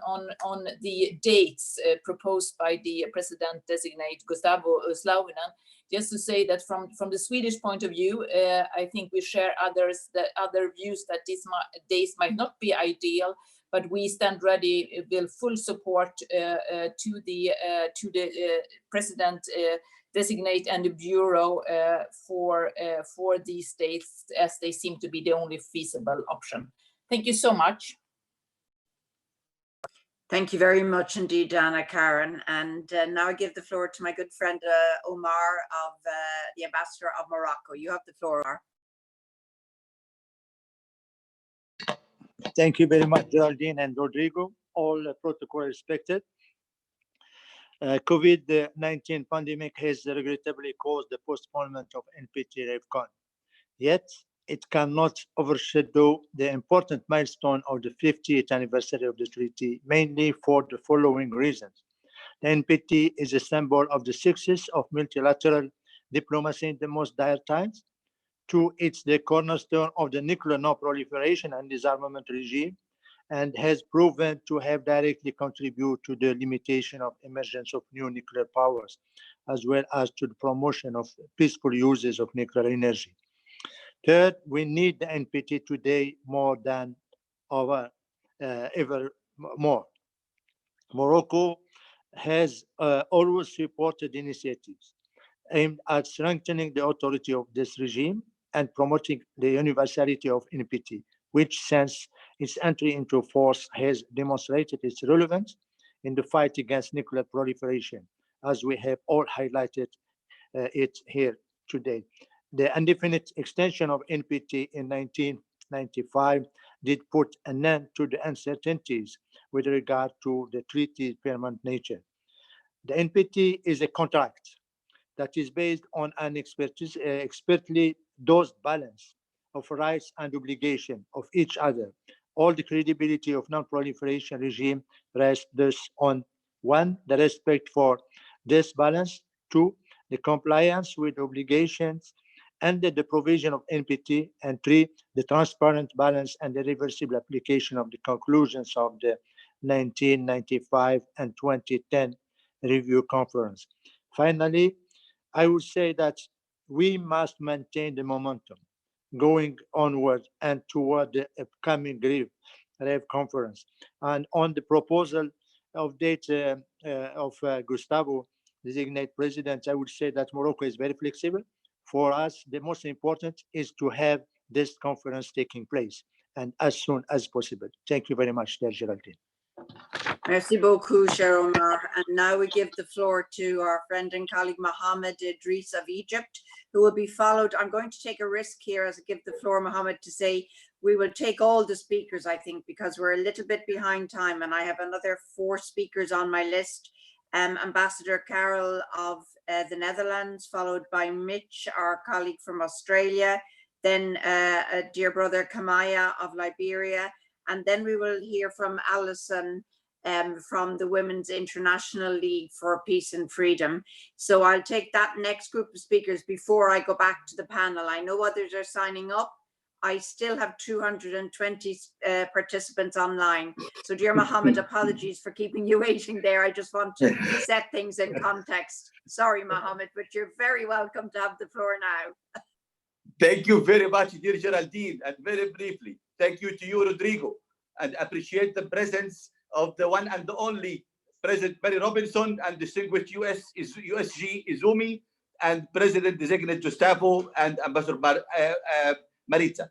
Speaker 9: the dates proposed by the President-designate Gustavo Slauvinen, just to say that from the Swedish point of view, I think we share other views that these days might not be ideal, but we stand ready with full support to the President designate and the Bureau for these dates, as they seem to be the only feasible option. Thank you so much.
Speaker 1: Thank you very much indeed, Anna Karen. And now I give the floor to my good friend Omar, of the Ambassador of Morocco. You have the floor, Omar.
Speaker 10: Thank you very much, Geraldine and Rodrigo. All protocol respected. COVID-19 pandemic has regrettably caused the postponement of NPT RevCon. Yet, it cannot overshadow the important milestone of the 50th anniversary of the treaty, mainly for the following reasons. The NPT is a symbol of the success of multilateral diplomacy in the most dire times. 2, it's the cornerstone of the nuclear non-proliferation and disarmament regime, and has proven to have directly contributed to the limitation of emergence of new nuclear powers, as well as to the promotion of peaceful uses of nuclear energy. 3rd, we need the NPT today more than ever more. Morocco has always supported initiatives aimed at strengthening the authority of this regime and promoting the universality of NPT, which since its entry into force has demonstrated its relevance in the fight against nuclear proliferation, as we have all highlighted it here today. The indefinite extension of NPT in 1995 did put an end to the uncertainties with regard to the treaty's permanent nature. The NPT is a contract that is based on an expertly dosed balance of rights and obligation of each other. All the credibility of non-proliferation regime rests thus on 1, the respect for this balance, 2, the compliance with obligations under the provision of NPT, and 3, the transparent balance and the reversible application of the conclusions of the 1995 and 2010 review conference. Finally, I would say that we must maintain the momentum going onward and toward the upcoming Rev conference. And on the proposal of date of Gustavo, designate president, I would say that Morocco is very flexible. For us, the most important is to have this conference taking place, and as soon as possible. Thank you very much, Geraldine.
Speaker 1: Merci beaucoup, cher Omar. And now we give the floor to our friend and colleague Mohammed Idris of Egypt, who will be followed. I'm going to take a risk here as I give the floor, Mohammed, to say we will take all the speakers, I think, because we're a little bit behind time, and I have another 4 speakers on my list. Ambassador Carol of the Netherlands, followed by Mitch, our colleague from Australia, then a dear brother Kamaya of Liberia, and then we will hear from Alison from the Women's International League for Peace and Freedom. So I'll take that next group of speakers before I go back to the panel. I know others are signing up. I still have 220 participants online. So dear Mohammed, apologies for keeping you waiting there. I just want to set things in context. Sorry, Mohammed, but you're very welcome to have the floor now.
Speaker 11: Thank you very much, dear Geraldine. And very briefly, thank you to you, Rodrigo, and appreciate the presence of the one and the only President Mary Robinson and distinguished USG Izumi and President-designate Gustavo and Ambassador Maritza.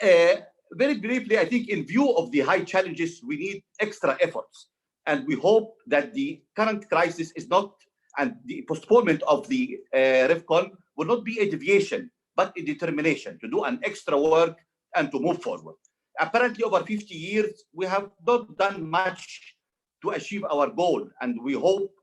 Speaker 11: Very briefly, I think in view of the high challenges, we need extra efforts. And we hope that the current crisis is not, and the postponement of the RevCon will not be a deviation, but a determination to do an extra work and to move forward. Apparently, over 50 years, we have not done much to achieve our goal. And we hope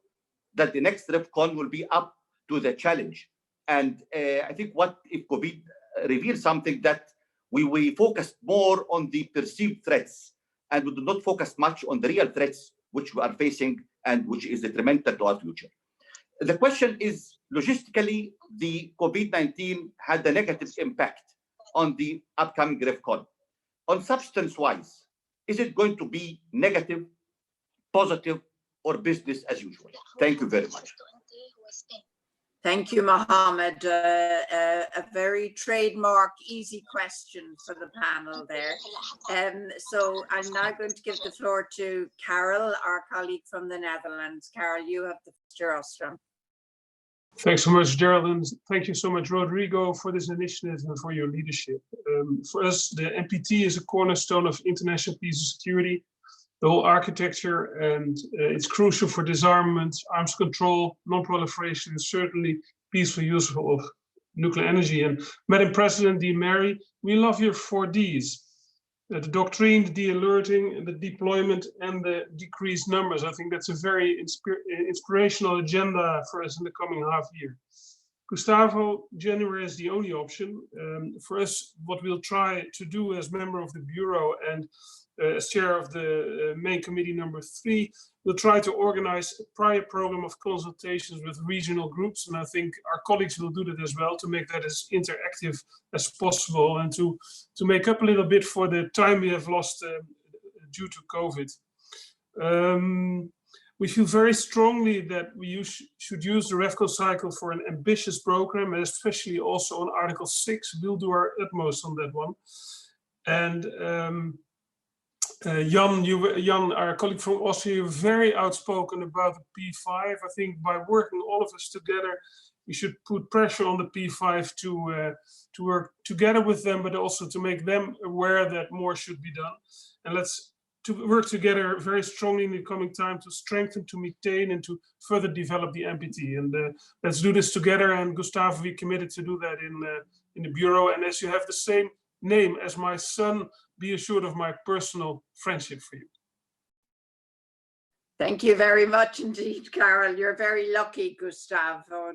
Speaker 11: that the next RevCon will be up to the challenge. And I think what if COVID reveals something, that we focus more on the perceived threats and we do not focus much on the real threats which we are facing and which is detrimental to our future. The question is, logistically, the COVID-19 had a negative impact on the upcoming RevCon. On substance-wise, is it going to be negative, positive, or business as usual? Thank you very much.
Speaker 1: Thank you, Mohammed. A very trademark, easy question for the panel there. So I'm now going to give the floor to Carol, our colleague from the Netherlands. Carol, you have the rostrum.
Speaker 12: Thanks so much, Geraldine. Thank you so much, Rodrigo, for this initiative and for your leadership. For us, the NPT is a cornerstone of international peace and security, the whole architecture, and it's crucial for disarmament, arms control, non-proliferation, and certainly peaceful use of nuclear energy. And Madam President Di Mary, we love your 4Ds. The doctrine, the de-alerting, the deployment, and the decreased numbers. I think that's a very inspirational agenda for us in the coming half year. Gustavo, January is the only option. For us, what we'll try to do as member of the Bureau and as chair of the main committee number 3, we'll try to organize a prior program of consultations with regional groups. And I think our colleagues will do that as well to make that as interactive as possible and to make up a little bit for the time we have lost due to COVID. We feel very strongly that we should use the RevCon cycle for an ambitious program, and especially also on Article 6. We'll do our utmost on that one. And Jan, our colleague from Austria, you're very outspoken about the P5. I think by working all of us together, we should put pressure on the P5 to work together with them, but also to make them aware that more should be done. And let's work together very strongly in the coming time to strengthen, to maintain, and to further develop the NPT. And let's do this together. And Gustavo, we committed to do that in the Bureau. And as you have the same name as my son, be assured of my personal friendship for you.
Speaker 1: Thank you very much indeed, Carol. You're very lucky, Gustavo.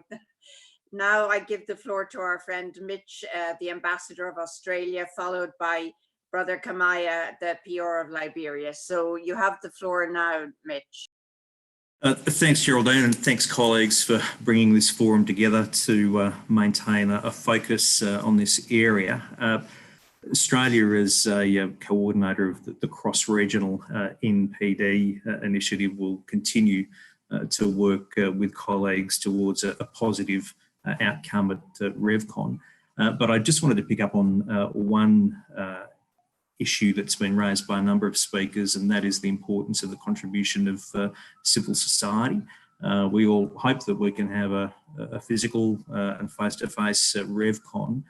Speaker 1: Now I give the floor to our friend Mitch, the Ambassador of Australia, followed by Brother Kamaya, the PR of Liberia. So you have the floor now, Mitch.
Speaker 13: Thanks, Geraldine, and thanks, colleagues, for bringing this forum together to maintain a focus on this area. Australia as a coordinator of the cross-regional NPD initiative will continue to work with colleagues towards a positive outcome at RevCon. But I just wanted to pick up on one issue that's been raised by a number of speakers, and that is the importance of the contribution of civil society. We all hope that we can have a physical and face-to-face RevCon.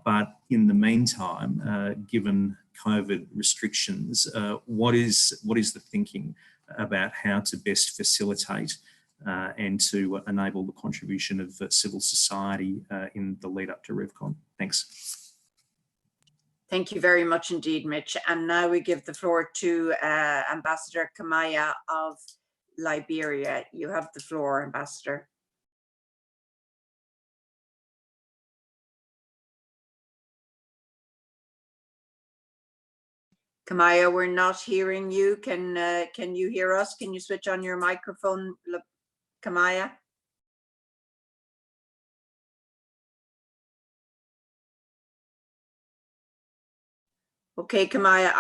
Speaker 13: But in the meantime, given COVID restrictions, what is the thinking about how to best facilitate and to enable the contribution of civil society in the lead up to RevCon? Thanks.
Speaker 1: Thank you very much indeed, Mitch. And now we give the floor to Ambassador Kamaya of Liberia. You have the floor, Ambassador. Kamaya, we're not hearing you. Can you hear us? Can you switch on your microphone, Kamaya? Okay, Kamaya,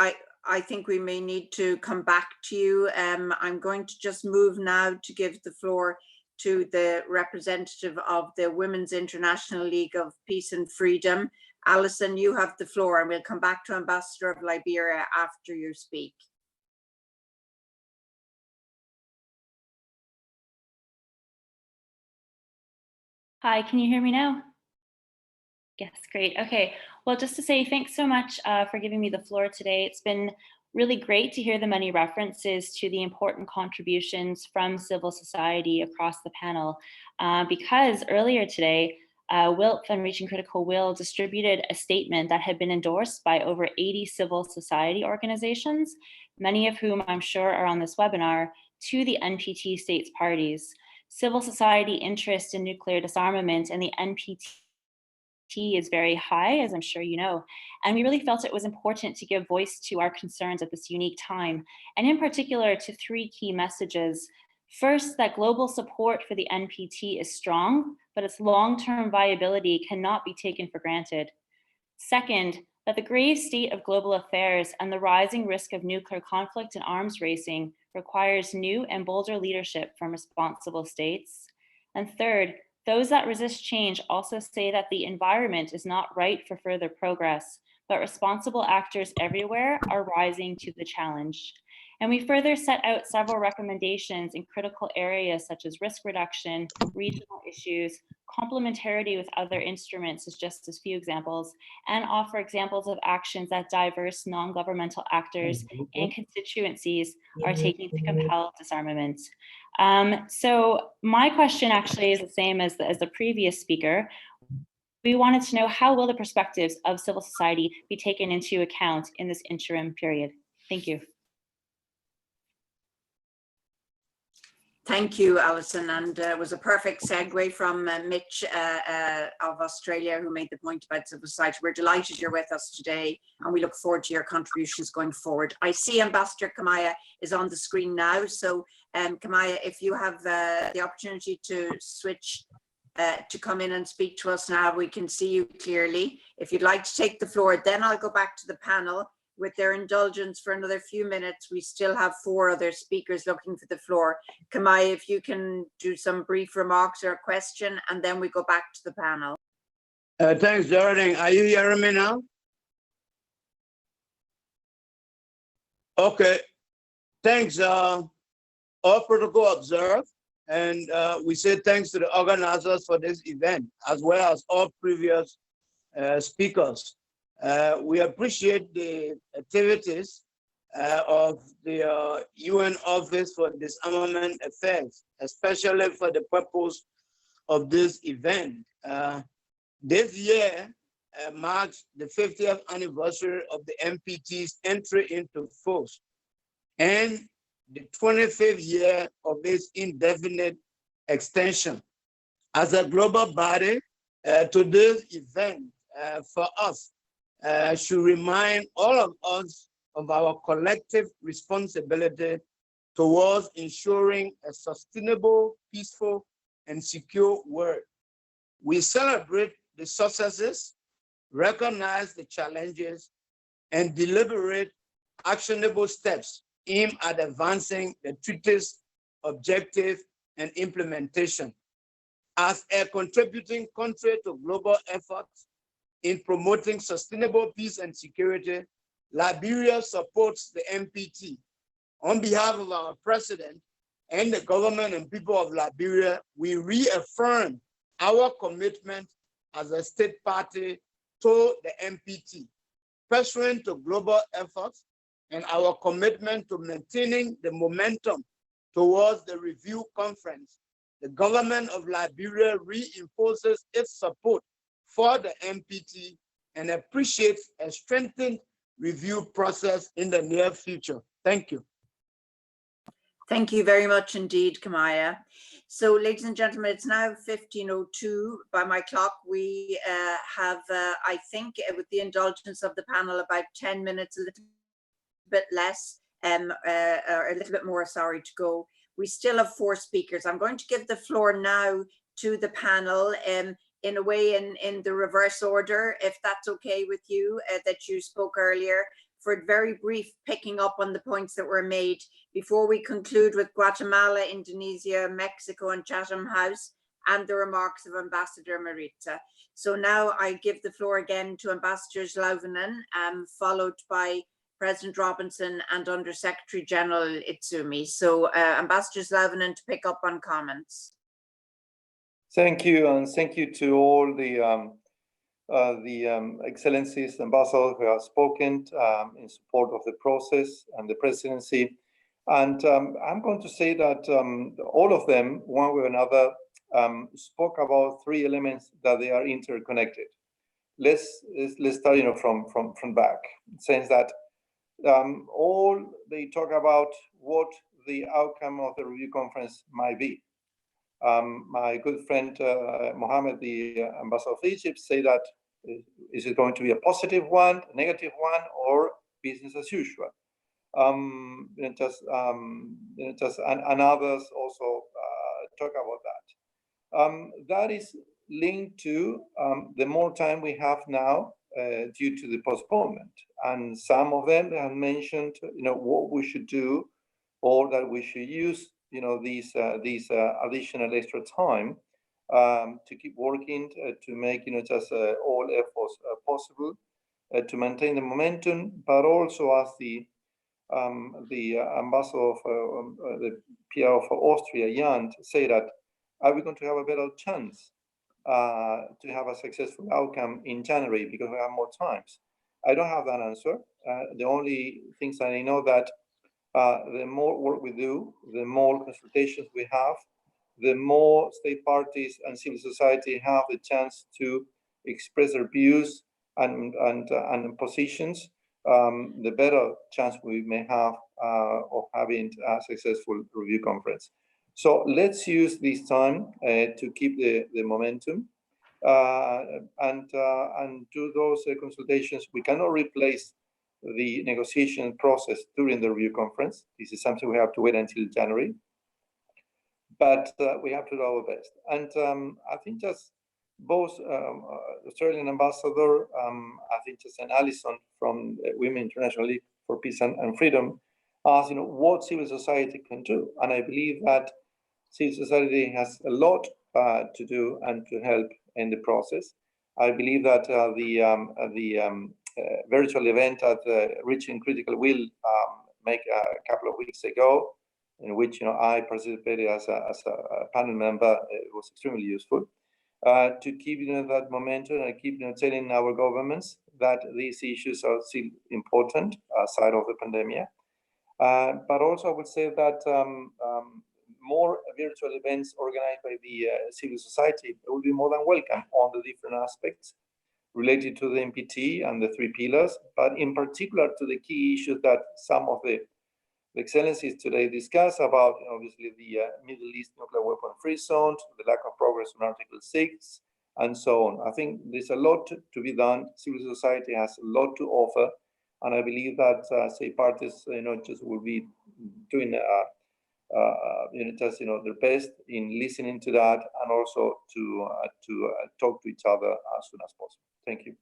Speaker 1: I think we may need to come back to you. I'm going to just move now to give the floor to the representative of the Women's International League of Peace and Freedom. Alison, you have the floor, and we'll come back to Ambassador of Liberia after you speak.
Speaker 14: Hi, can you hear me now? Yes, great. Okay, well, just to say thanks so much for giving me the floor today. It's been really great to hear the many references to the important contributions from civil society across the panel, because earlier today, WILP and Reaching Critical Will distributed a statement that had been endorsed by over 80 civil society organizations, many of whom I'm sure are on this webinar, to the NPT states parties. Civil society interest in nuclear disarmament and the NPT is very high, as I'm sure you know, and we really felt it was important to give voice to our concerns at this unique time, and in particular to three key messages. First, that global support for the NPT is strong, but its long-term viability cannot be taken for granted. Second, that the grave state of global affairs and the rising risk of nuclear conflict and arms racing requires new and bolder leadership from responsible states. And third, those that resist change also say that the environment is not right for further progress, but responsible actors everywhere are rising to the challenge. And we further set out several recommendations in critical areas such as risk reduction, regional issues, complementarity with other instruments as just as few examples, and offer examples of actions that diverse non-governmental actors and constituencies are taking to compel disarmament. So my question actually is the same as the previous speaker. We wanted to know, how will the perspectives of civil society be taken into account in this interim period? Thank you.
Speaker 1: Thank you, Alison, and it was a perfect segue from Mitch of Australia, who made the point about civil society. We're delighted you're with us today, and we look forward to your contributions going forward. I see Ambassador Kamaya is on the screen now, so Kamaya, if you have the opportunity to switch to come in and speak to us now, we can see you clearly. If you'd like to take the floor, then I'll go back to the panel. With their indulgence for another few minutes, we still have 4 other speakers looking for the floor. Kamaya, if you can do some brief remarks or a question, and then we go back to the panel.
Speaker 15: Thanks, Geraldine. Are you hearing me now? Okay. Thanks. All protocol observed. And we say thanks to the organizers for this event, as well as all previous speakers. We appreciate the activities of the UN Office for Disarmament Affairs, especially for the purpose of this event. This year marks the 50th anniversary of the NPT's entry into force and the 25th year of its indefinite extension. As a global body, today's event for us should remind all of us of our collective responsibility towards ensuring a sustainable, peaceful, and secure world. We celebrate the successes, recognize the challenges, and deliberate actionable steps aimed at advancing the treaty's objective and implementation. As a contributing country to global efforts in promoting sustainable peace and security, Liberia supports the NPT. On behalf of our president and the government and people of Liberia, we reaffirm our commitment as a state party to the NPT, pursuant to global efforts and our commitment to maintaining the momentum towards the review conference. The government of Liberia reinforces its support for the NPT and appreciates a strengthened review process in the near future. Thank you.
Speaker 1: Thank you very much indeed, Kamaya. So, ladies and gentlemen, it's now 15:02 by my clock. We have, I think, with the indulgence of the panel, about 10 minutes, a little bit less, or a little bit more, sorry, to go. We still have 4 speakers. I'm going to give the floor now to the panel in a way in the reverse order, if that's okay with you, that you spoke earlier, for a very brief picking up on the points that were made before we conclude with Guatemala, Indonesia, Mexico, and Chatham House, and the remarks of Ambassador Maritza. So now I give the floor again to Ambassador Zlauvinen, followed by President Robinson and Under Secretary General Itsumi. So Ambassador Zlauvinen to pick up on comments.
Speaker 3: Thank you, and thank you to all the excellencies, ambassadors who have spoken in support of the process and the presidency. And I'm going to say that all of them, one way or another, spoke about 3 elements that they are interconnected. Let's start, from back, since that all they talk about what the outcome of the review conference might be. My good friend Mohammed, the ambassador of Egypt, say that Is it going to be a positive one, a negative one, or business as usual? And others also talk about that. That is linked to the more time we have now due to the postponement, and some of them have mentioned, what we should do, or that we should use, these additional extra time to keep working to make, all efforts possible to maintain the momentum, but also as the ambassador of the PR of Austria, Jan, say that, are we going to have a better chance to have a successful outcome in January because we have more times? I don't have that answer. The only things that I know that the more work we do, the more consultations we have, the more state parties and civil society have the chance to express their views and positions, the better chance we may have of having a successful review conference. So let's use this time to keep the momentum and do those consultations. We cannot replace the negotiation process during the review conference. This is something we have to wait until January, but we have to do our best. And I think just both Australian ambassador, I think just an Alison from Women International League for Peace and Freedom, asked, what civil society can do. And I believe that civil society has a lot to do and to help in the process. I believe that the virtual event at Reaching Critical Will make a couple of weeks ago, in which I participated as a panel member, it was extremely useful to keep that momentum and keep telling our governments that these issues are still important aside of the pandemic. But also I would say that more virtual events organized by the civil society will be more than welcome on the different aspects related to the NPT and the 3 pillars, but in particular to the key issues that some of the excellencies today discuss about, obviously the Middle East nuclear weapon free zone, the lack of progress on Article 6, and so on. I think there's a lot to be done. Civil society has a lot to offer, and I believe that say parties, just will be doing just their best in listening to that, and also to talk to each other as soon as possible. Thank you.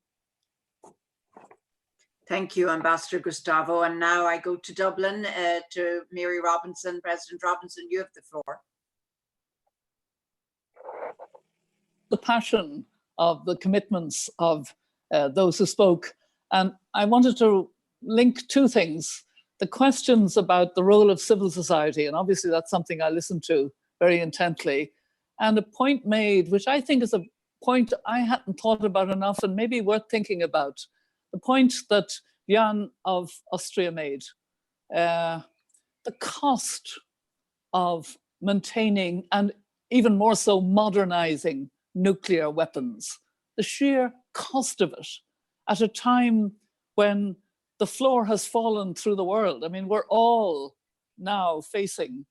Speaker 1: Thank you, Ambassador Gustavo. And now I go to Dublin to Mary Robinson. President Robinson, you have the floor.
Speaker 2: The passion of the commitments of those who spoke. And I wanted to link 2 things. The questions about the role of civil society, and obviously that's something I listened to very intently, and a point made, which I think is a point I hadn't thought about enough and maybe worth thinking about. The point that Jan of Austria made, the cost of maintaining and even more so modernizing nuclear weapons, the sheer cost of it at a time when the floor has fallen through the world. I mean, we're all now facing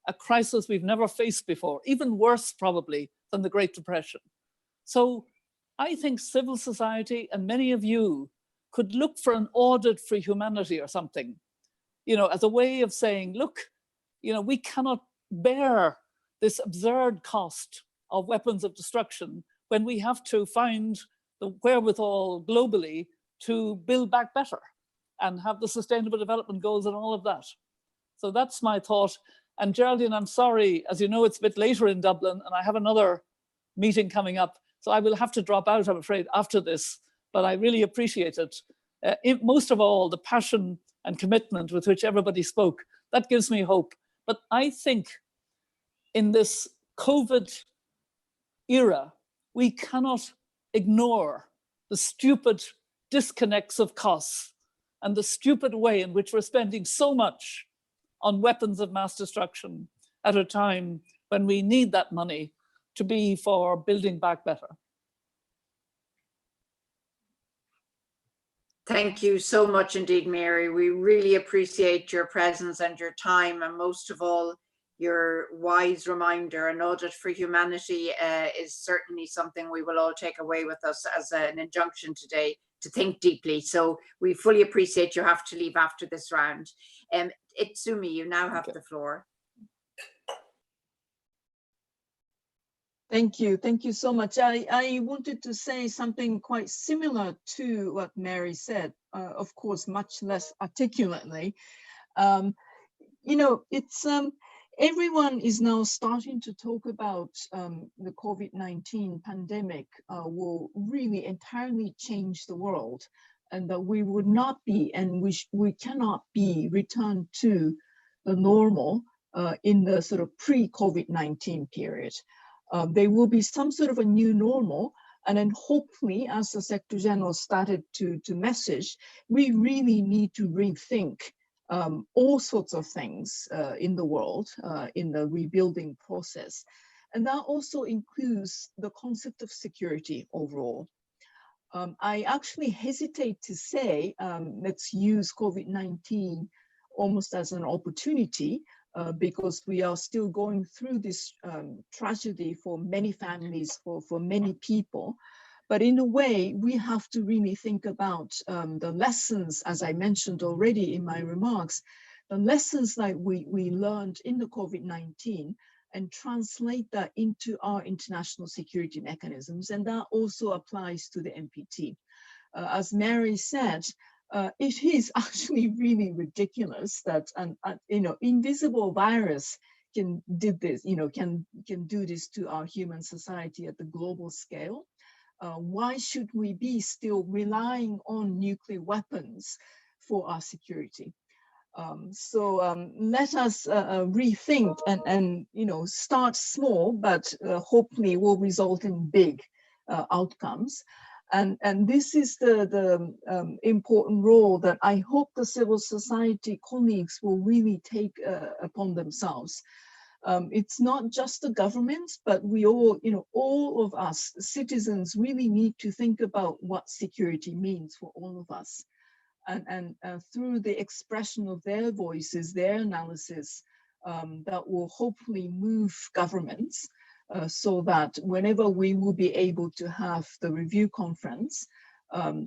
Speaker 2: a crisis we've never faced before, even worse probably than the Great Depression. So I think civil society and many of you could look for an audit for humanity or something, as a way of saying, look, we cannot bear this absurd cost of weapons of destruction when we have to find the wherewithal globally to build back better and have the sustainable development goals and all of that. So that's my thought. And Geraldine, I'm sorry, as you know, it's a bit later in Dublin and I have another meeting coming up. So I will have to drop out, I'm afraid, after this, but I really appreciate it. Most of all, the passion and commitment with which everybody spoke, that gives me hope. But I think in this COVID era, we cannot ignore the stupid disconnects of costs and the stupid way in which we're spending so much on weapons of mass destruction at a time when we need that money to be for building back better.
Speaker 1: Thank you so much indeed, Mary. We really appreciate your presence and your time, and most of all, your wise reminder. An audit for humanity is certainly something we will all take away with us as an injunction today to think deeply. So we fully appreciate you have to leave after this round. Itsumi, you now have the floor.
Speaker 6: Thank you. Thank you so much. I wanted to say something quite similar to what Mary said, of course, much less articulately. You know, it's everyone is now starting to talk about the COVID-19 pandemic will really entirely change the world, and that we would not be, and we cannot be returned to the normal in the sort of pre-COVID-19 period. There will be some sort of a new normal, and then hopefully, as the Secretary General started to message, we really need to rethink all sorts of things in the world, in the rebuilding process. And that also includes the concept of security overall. I actually hesitate to say, let's use COVID-19 almost as an opportunity, because we are still going through this tragedy for many families, for many people. But in a way, we have to really think about the lessons, as I mentioned already in my remarks, the lessons that we learned in the COVID-19 and translate that into our international security mechanisms. And that also applies to the NPT. As Mary said, it is actually really ridiculous that an invisible virus can do this, can do this to our human society at the global scale. Why should we be still relying on nuclear weapons for our security? So let us rethink and start small, but hopefully will result in big outcomes. And this is the important role that I hope the civil society colleagues will really take upon themselves. It's not just the governments, but we all, all of us citizens really need to think about what security means for all of us. And through the expression of their voices, their analysis, that will hopefully move governments so that whenever we will be able to have the review conference,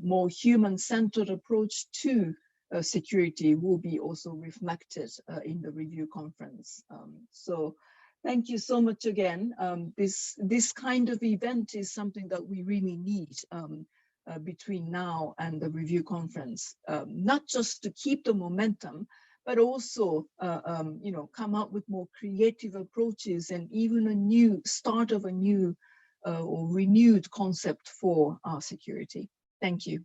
Speaker 6: more human-centered approach to security will be also reflected in the review conference. So thank you so much again. This kind of event is something that we really need between now and the review conference, not just to keep the momentum, but also come up with more creative approaches and even a new start of a new or renewed concept for our security. Thank you.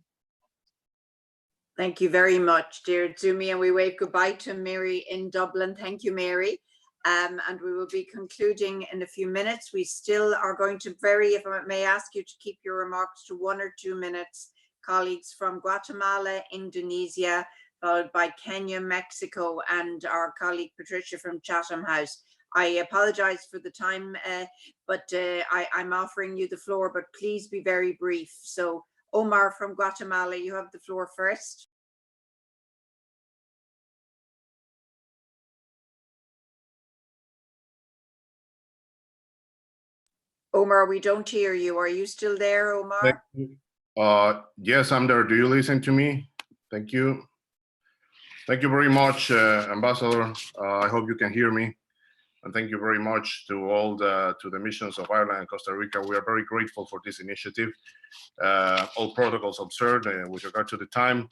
Speaker 1: Thank you very much, dear Itsumi, and we wave goodbye to Mary in Dublin. Thank you, Mary. And we will be concluding in a few minutes. We still are going to if I may ask you to keep your remarks to 1 or 2 minutes. Colleagues from Guatemala, Indonesia, followed by Kenya, Mexico, and our colleague Patricia from Chatham House. I apologize for the time, but I'm offering you the floor, but please be very brief. So Omar from Guatemala, you have the floor first. Omar, we don't hear you. Are you still there, Omar?
Speaker 16: Yes, I'm there. Do you listen to me? Thank you. Thank you very much, Ambassador. I hope you can hear me. And thank you very much to all the missions of Ireland and Costa Rica. We are very grateful for this initiative. All protocols observed with regard to the time.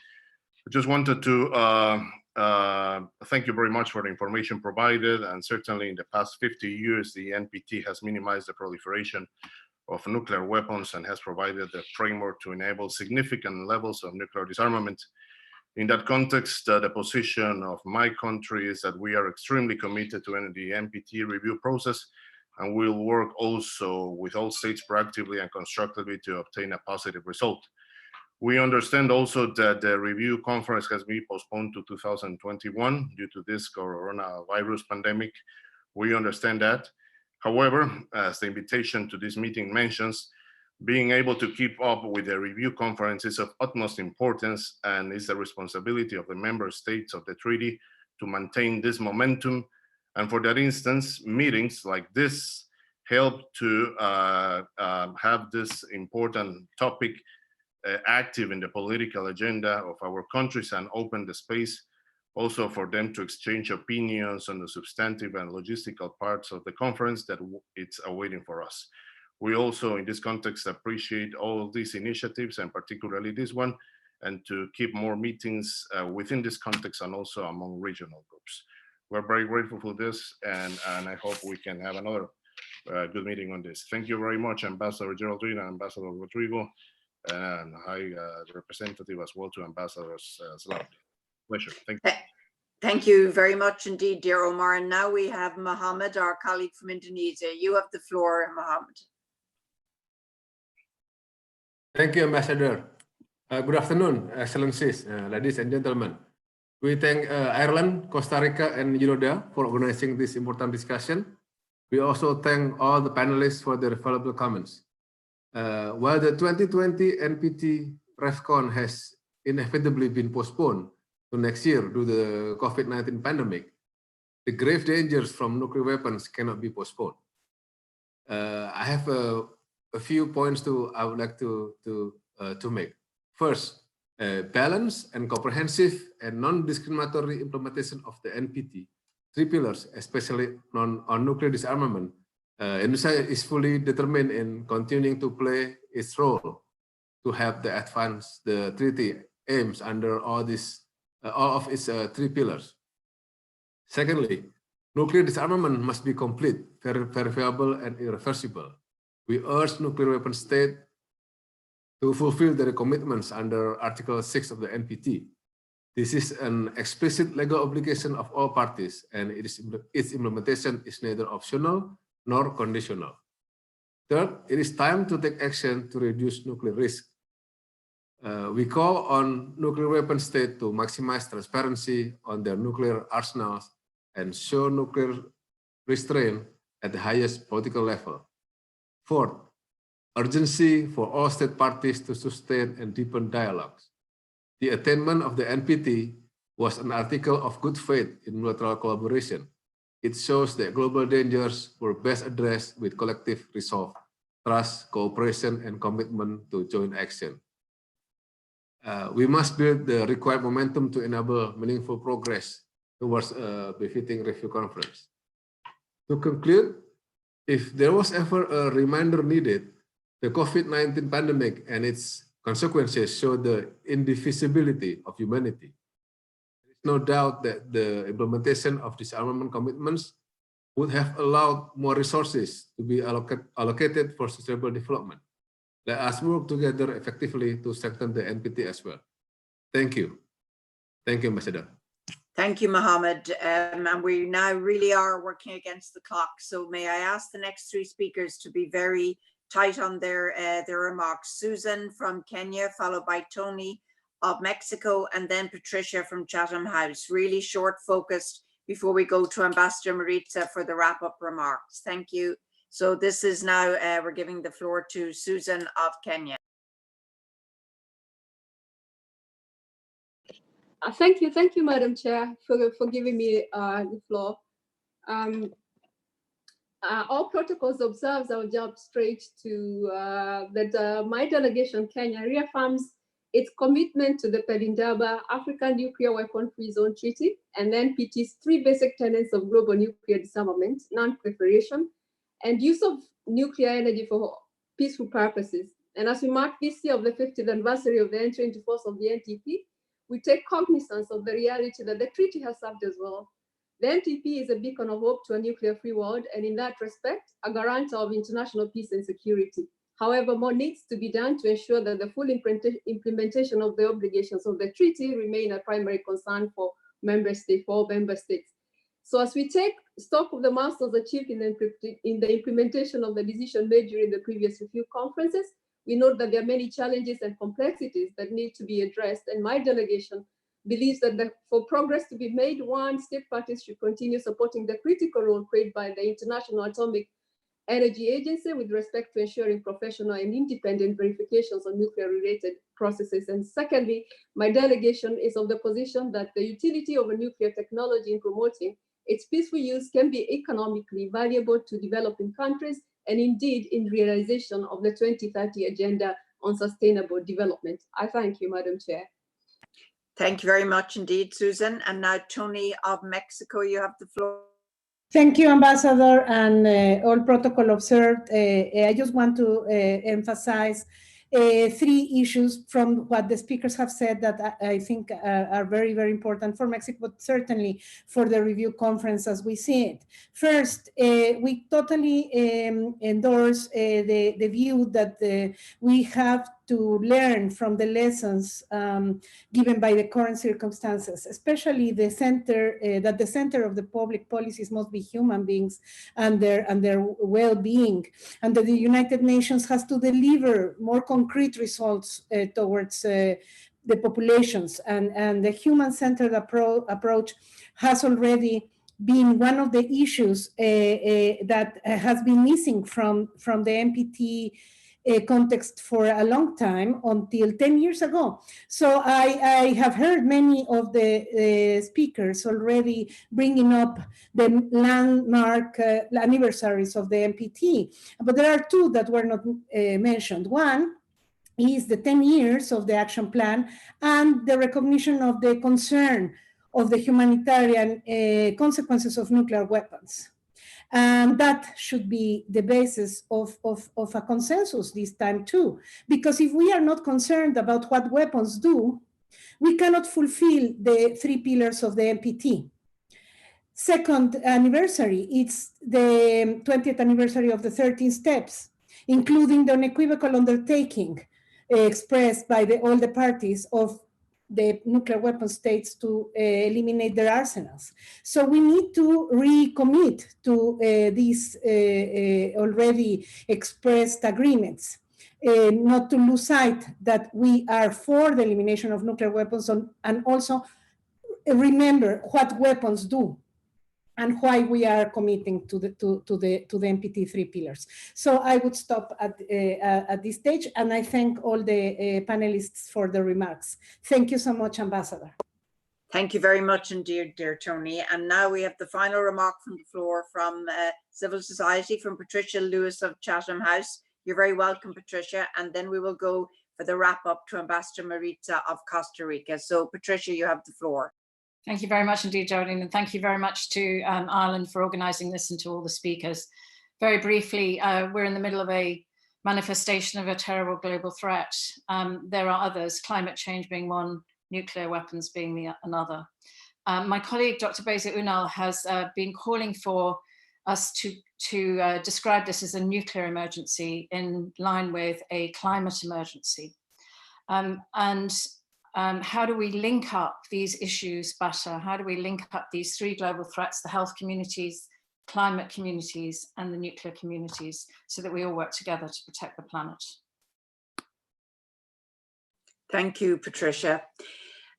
Speaker 16: I just wanted to thank you very much for the information provided. And certainly in the past 50 years, the NPT has minimized the proliferation of nuclear weapons and has provided the framework to enable significant levels of nuclear disarmament. In that context, the position of my country is that we are extremely committed to the NPT review process, and we'll work also with all states proactively and constructively to obtain a positive result. We understand also that the review conference has been postponed to 2021 due to this coronavirus pandemic. We understand that. However, as the invitation to this meeting mentions, being able to keep up with the review conference is of utmost importance and is the responsibility of the member states of the treaty to maintain this momentum And for that instance, meetings like this help to have this important topic active in the political agenda of our countries and open the space also for them to exchange opinions on the substantive and logistical parts of the conference that it's awaiting for us. We also, in this context, appreciate all of these initiatives and particularly this one, and to keep more meetings within this context and also among regional groups. We're very grateful for this, and I hope we can have another good meeting on this. Thank you very much, Ambassador Geraldine and Ambassador Rodrigo, and High Representative as well to Ambassador Slav. Pleasure. Thank you.
Speaker 1: Thank you very much indeed, dear Omar. And now we have Mohammed, our colleague from Indonesia. You have the floor, Mohammed.
Speaker 17: Thank you, Ambassador. Good afternoon, Excellencies, ladies and gentlemen. We thank Ireland, Costa Rica, and UNODA for organizing this important discussion. We also thank all the panelists for their valuable comments. While the 2020 NPT REFCON has inevitably been postponed to next year due to the COVID-19 pandemic, the grave dangers from nuclear weapons cannot be postponed. I have a few points I would like to make. First, balanced and comprehensive and non-discriminatory implementation of the NPT, 3 pillars, especially on nuclear disarmament. Indonesia is fully determined in continuing to play its role to help the advance the treaty aims under all of its 3 pillars. Secondly, nuclear disarmament must be complete, verifiable, and irreversible. We urge nuclear weapon states to fulfill their commitments under Article 6 of the NPT. This is an explicit legal obligation of all parties, and its implementation is neither optional nor conditional. Third, it is time to take action to reduce nuclear risk. We call on nuclear weapon states to maximize transparency on their nuclear arsenals and show nuclear restraint at the highest political level. Fourth, urgency for all state parties to sustain and deepen dialogues. The attainment of the NPT was an article of good faith in multilateral collaboration. It shows that global dangers were best addressed with collective resolve, trust, cooperation, and commitment to joint action. We must build the required momentum to enable meaningful progress towards a befitting review conference. To conclude, if there was ever a reminder needed, the COVID-19 pandemic and its consequences show the indivisibility of humanity. There is no doubt that the implementation of disarmament commitments would have allowed more resources to be allocated for sustainable development. Let us work together effectively to strengthen the NPT as well. Thank you. Thank you, Ambassador.
Speaker 1: Thank you, Mohammed. And we now really are working against the clock. So may I ask the next 3 speakers to be very tight on their remarks. Susan from Kenya, followed by Tony of Mexico, and then Patricia from Chatham House. Really short, focused before we go to Ambassador Maritza for the wrap-up remarks. Thank you. So this is now, we're giving the floor to Susan of Kenya.
Speaker 18: Thank you, Madam Chair, for giving me the floor. All protocols observed, I'll jump straight to that my delegation, Kenya, reaffirms its commitment to the Pelindaba African Nuclear Weapon Free Zone Treaty and NPT's 3 basic tenets of global nuclear disarmament, non-proliferation, and use of nuclear energy for peaceful purposes. And as we mark this year of the 50th anniversary of the entry into force of the NTP, we take cognizance of the reality that the treaty has served as well. The NTP is a beacon of hope to a nuclear-free world, and in that respect, a guarantor of international peace and security. However, more needs to be done to ensure that the full implementation of the obligations of the treaty remain a primary concern for member states. So as we take stock of the milestones achieved in the implementation of the decision made during the previous review conferences, we note that there are many challenges and complexities that need to be addressed, and my delegation believes that for progress to be made, state parties should continue supporting the critical role played by the International Atomic Energy Agency with respect to ensuring professional and independent verifications on nuclear-related processes. And secondly, my delegation is of the position that the utility of a nuclear technology in promoting its peaceful use can be economically valuable to developing countries and indeed in realization of the 2030 Agenda on Sustainable Development. I thank you, Madam Chair.
Speaker 1: Thank you very much indeed, Susan. And now Tony of Mexico, you have the floor.
Speaker 19: Thank you, Ambassador, and all protocol observed. I just want to emphasize three issues from what the speakers have said that I think are very, very important for Mexico, but certainly for the review conference as we see it. First, we totally endorse the view that we have to learn from the lessons given by the current circumstances, especially the center, that the center of the public policies must be human beings and their well-being, and that the United Nations has to deliver more concrete results towards the populations, and the human-centered approach has already been one of the issues that has been missing from the NPT context for a long time, until 10 years ago. So I have heard many of the speakers already bringing up the landmark anniversaries of the NPT, but there are two that were not mentioned. One is the 10 years of the action plan and the recognition of the concern of the humanitarian consequences of nuclear weapons. And that should be the basis of a consensus this time too, because if we are not concerned about what weapons do, we cannot fulfill the three pillars of the NPT. Second anniversary, it's the 20th anniversary of the 13 steps, including the unequivocal undertaking expressed by all the parties of the nuclear weapon states to eliminate their arsenals. So we need to recommit to these already expressed agreements, not to lose sight that we are for the elimination of nuclear weapons, and also remember what weapons do and why we are committing to the NPT three pillars. So I would stop at this stage, and I thank all the panelists for the remarks. Thank you so much, Ambassador.
Speaker 1: Thank you very much indeed, dear Tony. And now we have the final remark from the floor from civil society, from Patricia Lewis of Chatham House. You're very welcome, Patricia. And then we will go for the wrap up to Ambassador Maritza of Costa Rica. So Patricia, you have the floor.
Speaker 20: Thank you very much indeed, Geraldine, and thank you very much to Ireland for organising this, and to all the speakers. Very briefly, we're in the middle of a manifestation of a terrible global threat. There are others, climate change being one, nuclear weapons being another. My colleague, Dr. Beza Unal, has been calling for us to describe this as a nuclear emergency in line with a climate emergency. How do we link up these issues better? How do we link up these three global threats, the health communities, climate communities, and the nuclear communities, so that we all work together to protect the planet?
Speaker 1: Thank you, Patricia.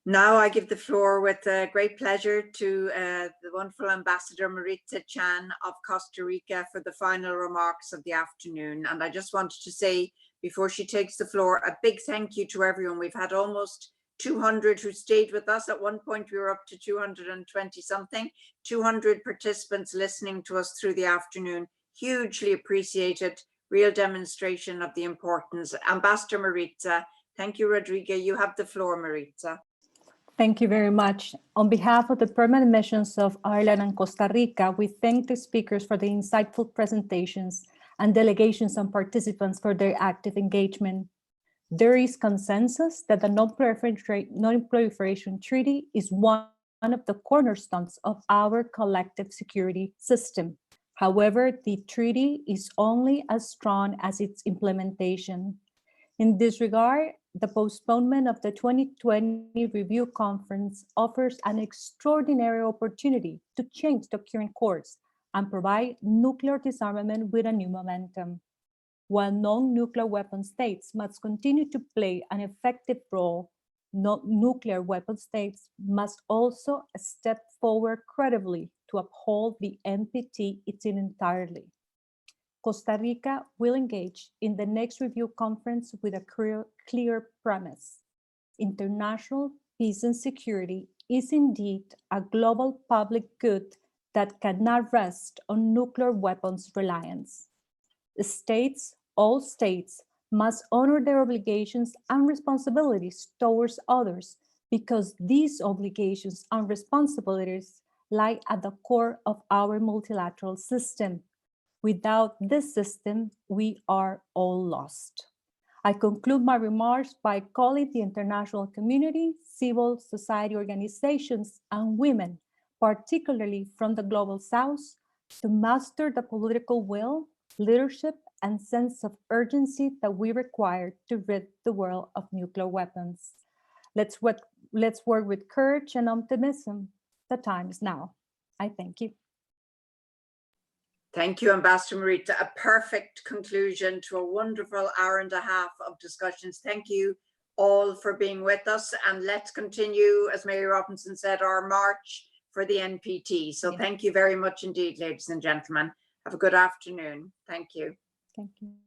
Speaker 1: Now I give the floor with great pleasure to the wonderful Ambassador Maritza Chan of Costa Rica for the final remarks of the afternoon. And I just wanted to say, before she takes the floor, a big thank you to everyone. We've had almost 200 who stayed with us. At one point we were up to 220 something, 200 participants listening to us through the afternoon. Hugely appreciated, real demonstration of the importance. Ambassador Maritza, thank you, Rodrigo. You have the floor, Maritza.
Speaker 21: Thank you very much. On behalf of the permanent missions of Ireland and Costa Rica, we thank the speakers for the insightful presentations and delegations and participants for their active engagement. There is consensus that the non-proliferation treaty is one of the cornerstones of our collective security system. However, the treaty is only as strong as its implementation. In this regard, the postponement of the 2020 review conference offers an extraordinary opportunity to change the current course and provide nuclear disarmament with a new momentum. While non-nuclear weapon states must continue to play an effective role, nuclear weapon states must also step forward credibly to uphold the NPT in its entirety. Costa Rica will engage in the next review conference with a clear premise. International peace and security is indeed a global public good that cannot rest on nuclear weapons reliance. States, all states, must honor their obligations and responsibilities towards others, because these obligations and responsibilities lie at the core of our multilateral system. Without this system, we are all lost. I conclude my remarks by calling the international community, civil society organizations, and women, particularly from the Global South, to muster the political will, leadership, and sense of urgency that we require to rid the world of nuclear weapons. Let's work with courage and optimism. The time is now. I thank you.
Speaker 1: Thank you, Ambassador Marita. A perfect conclusion to a wonderful hour and a half of discussions. Thank you all for being with us, and let's continue, as Mary Robinson said, our march for the NPT. So thank you very much indeed, ladies and gentlemen. Have a good afternoon. Thank you.
Speaker 21: Thank you.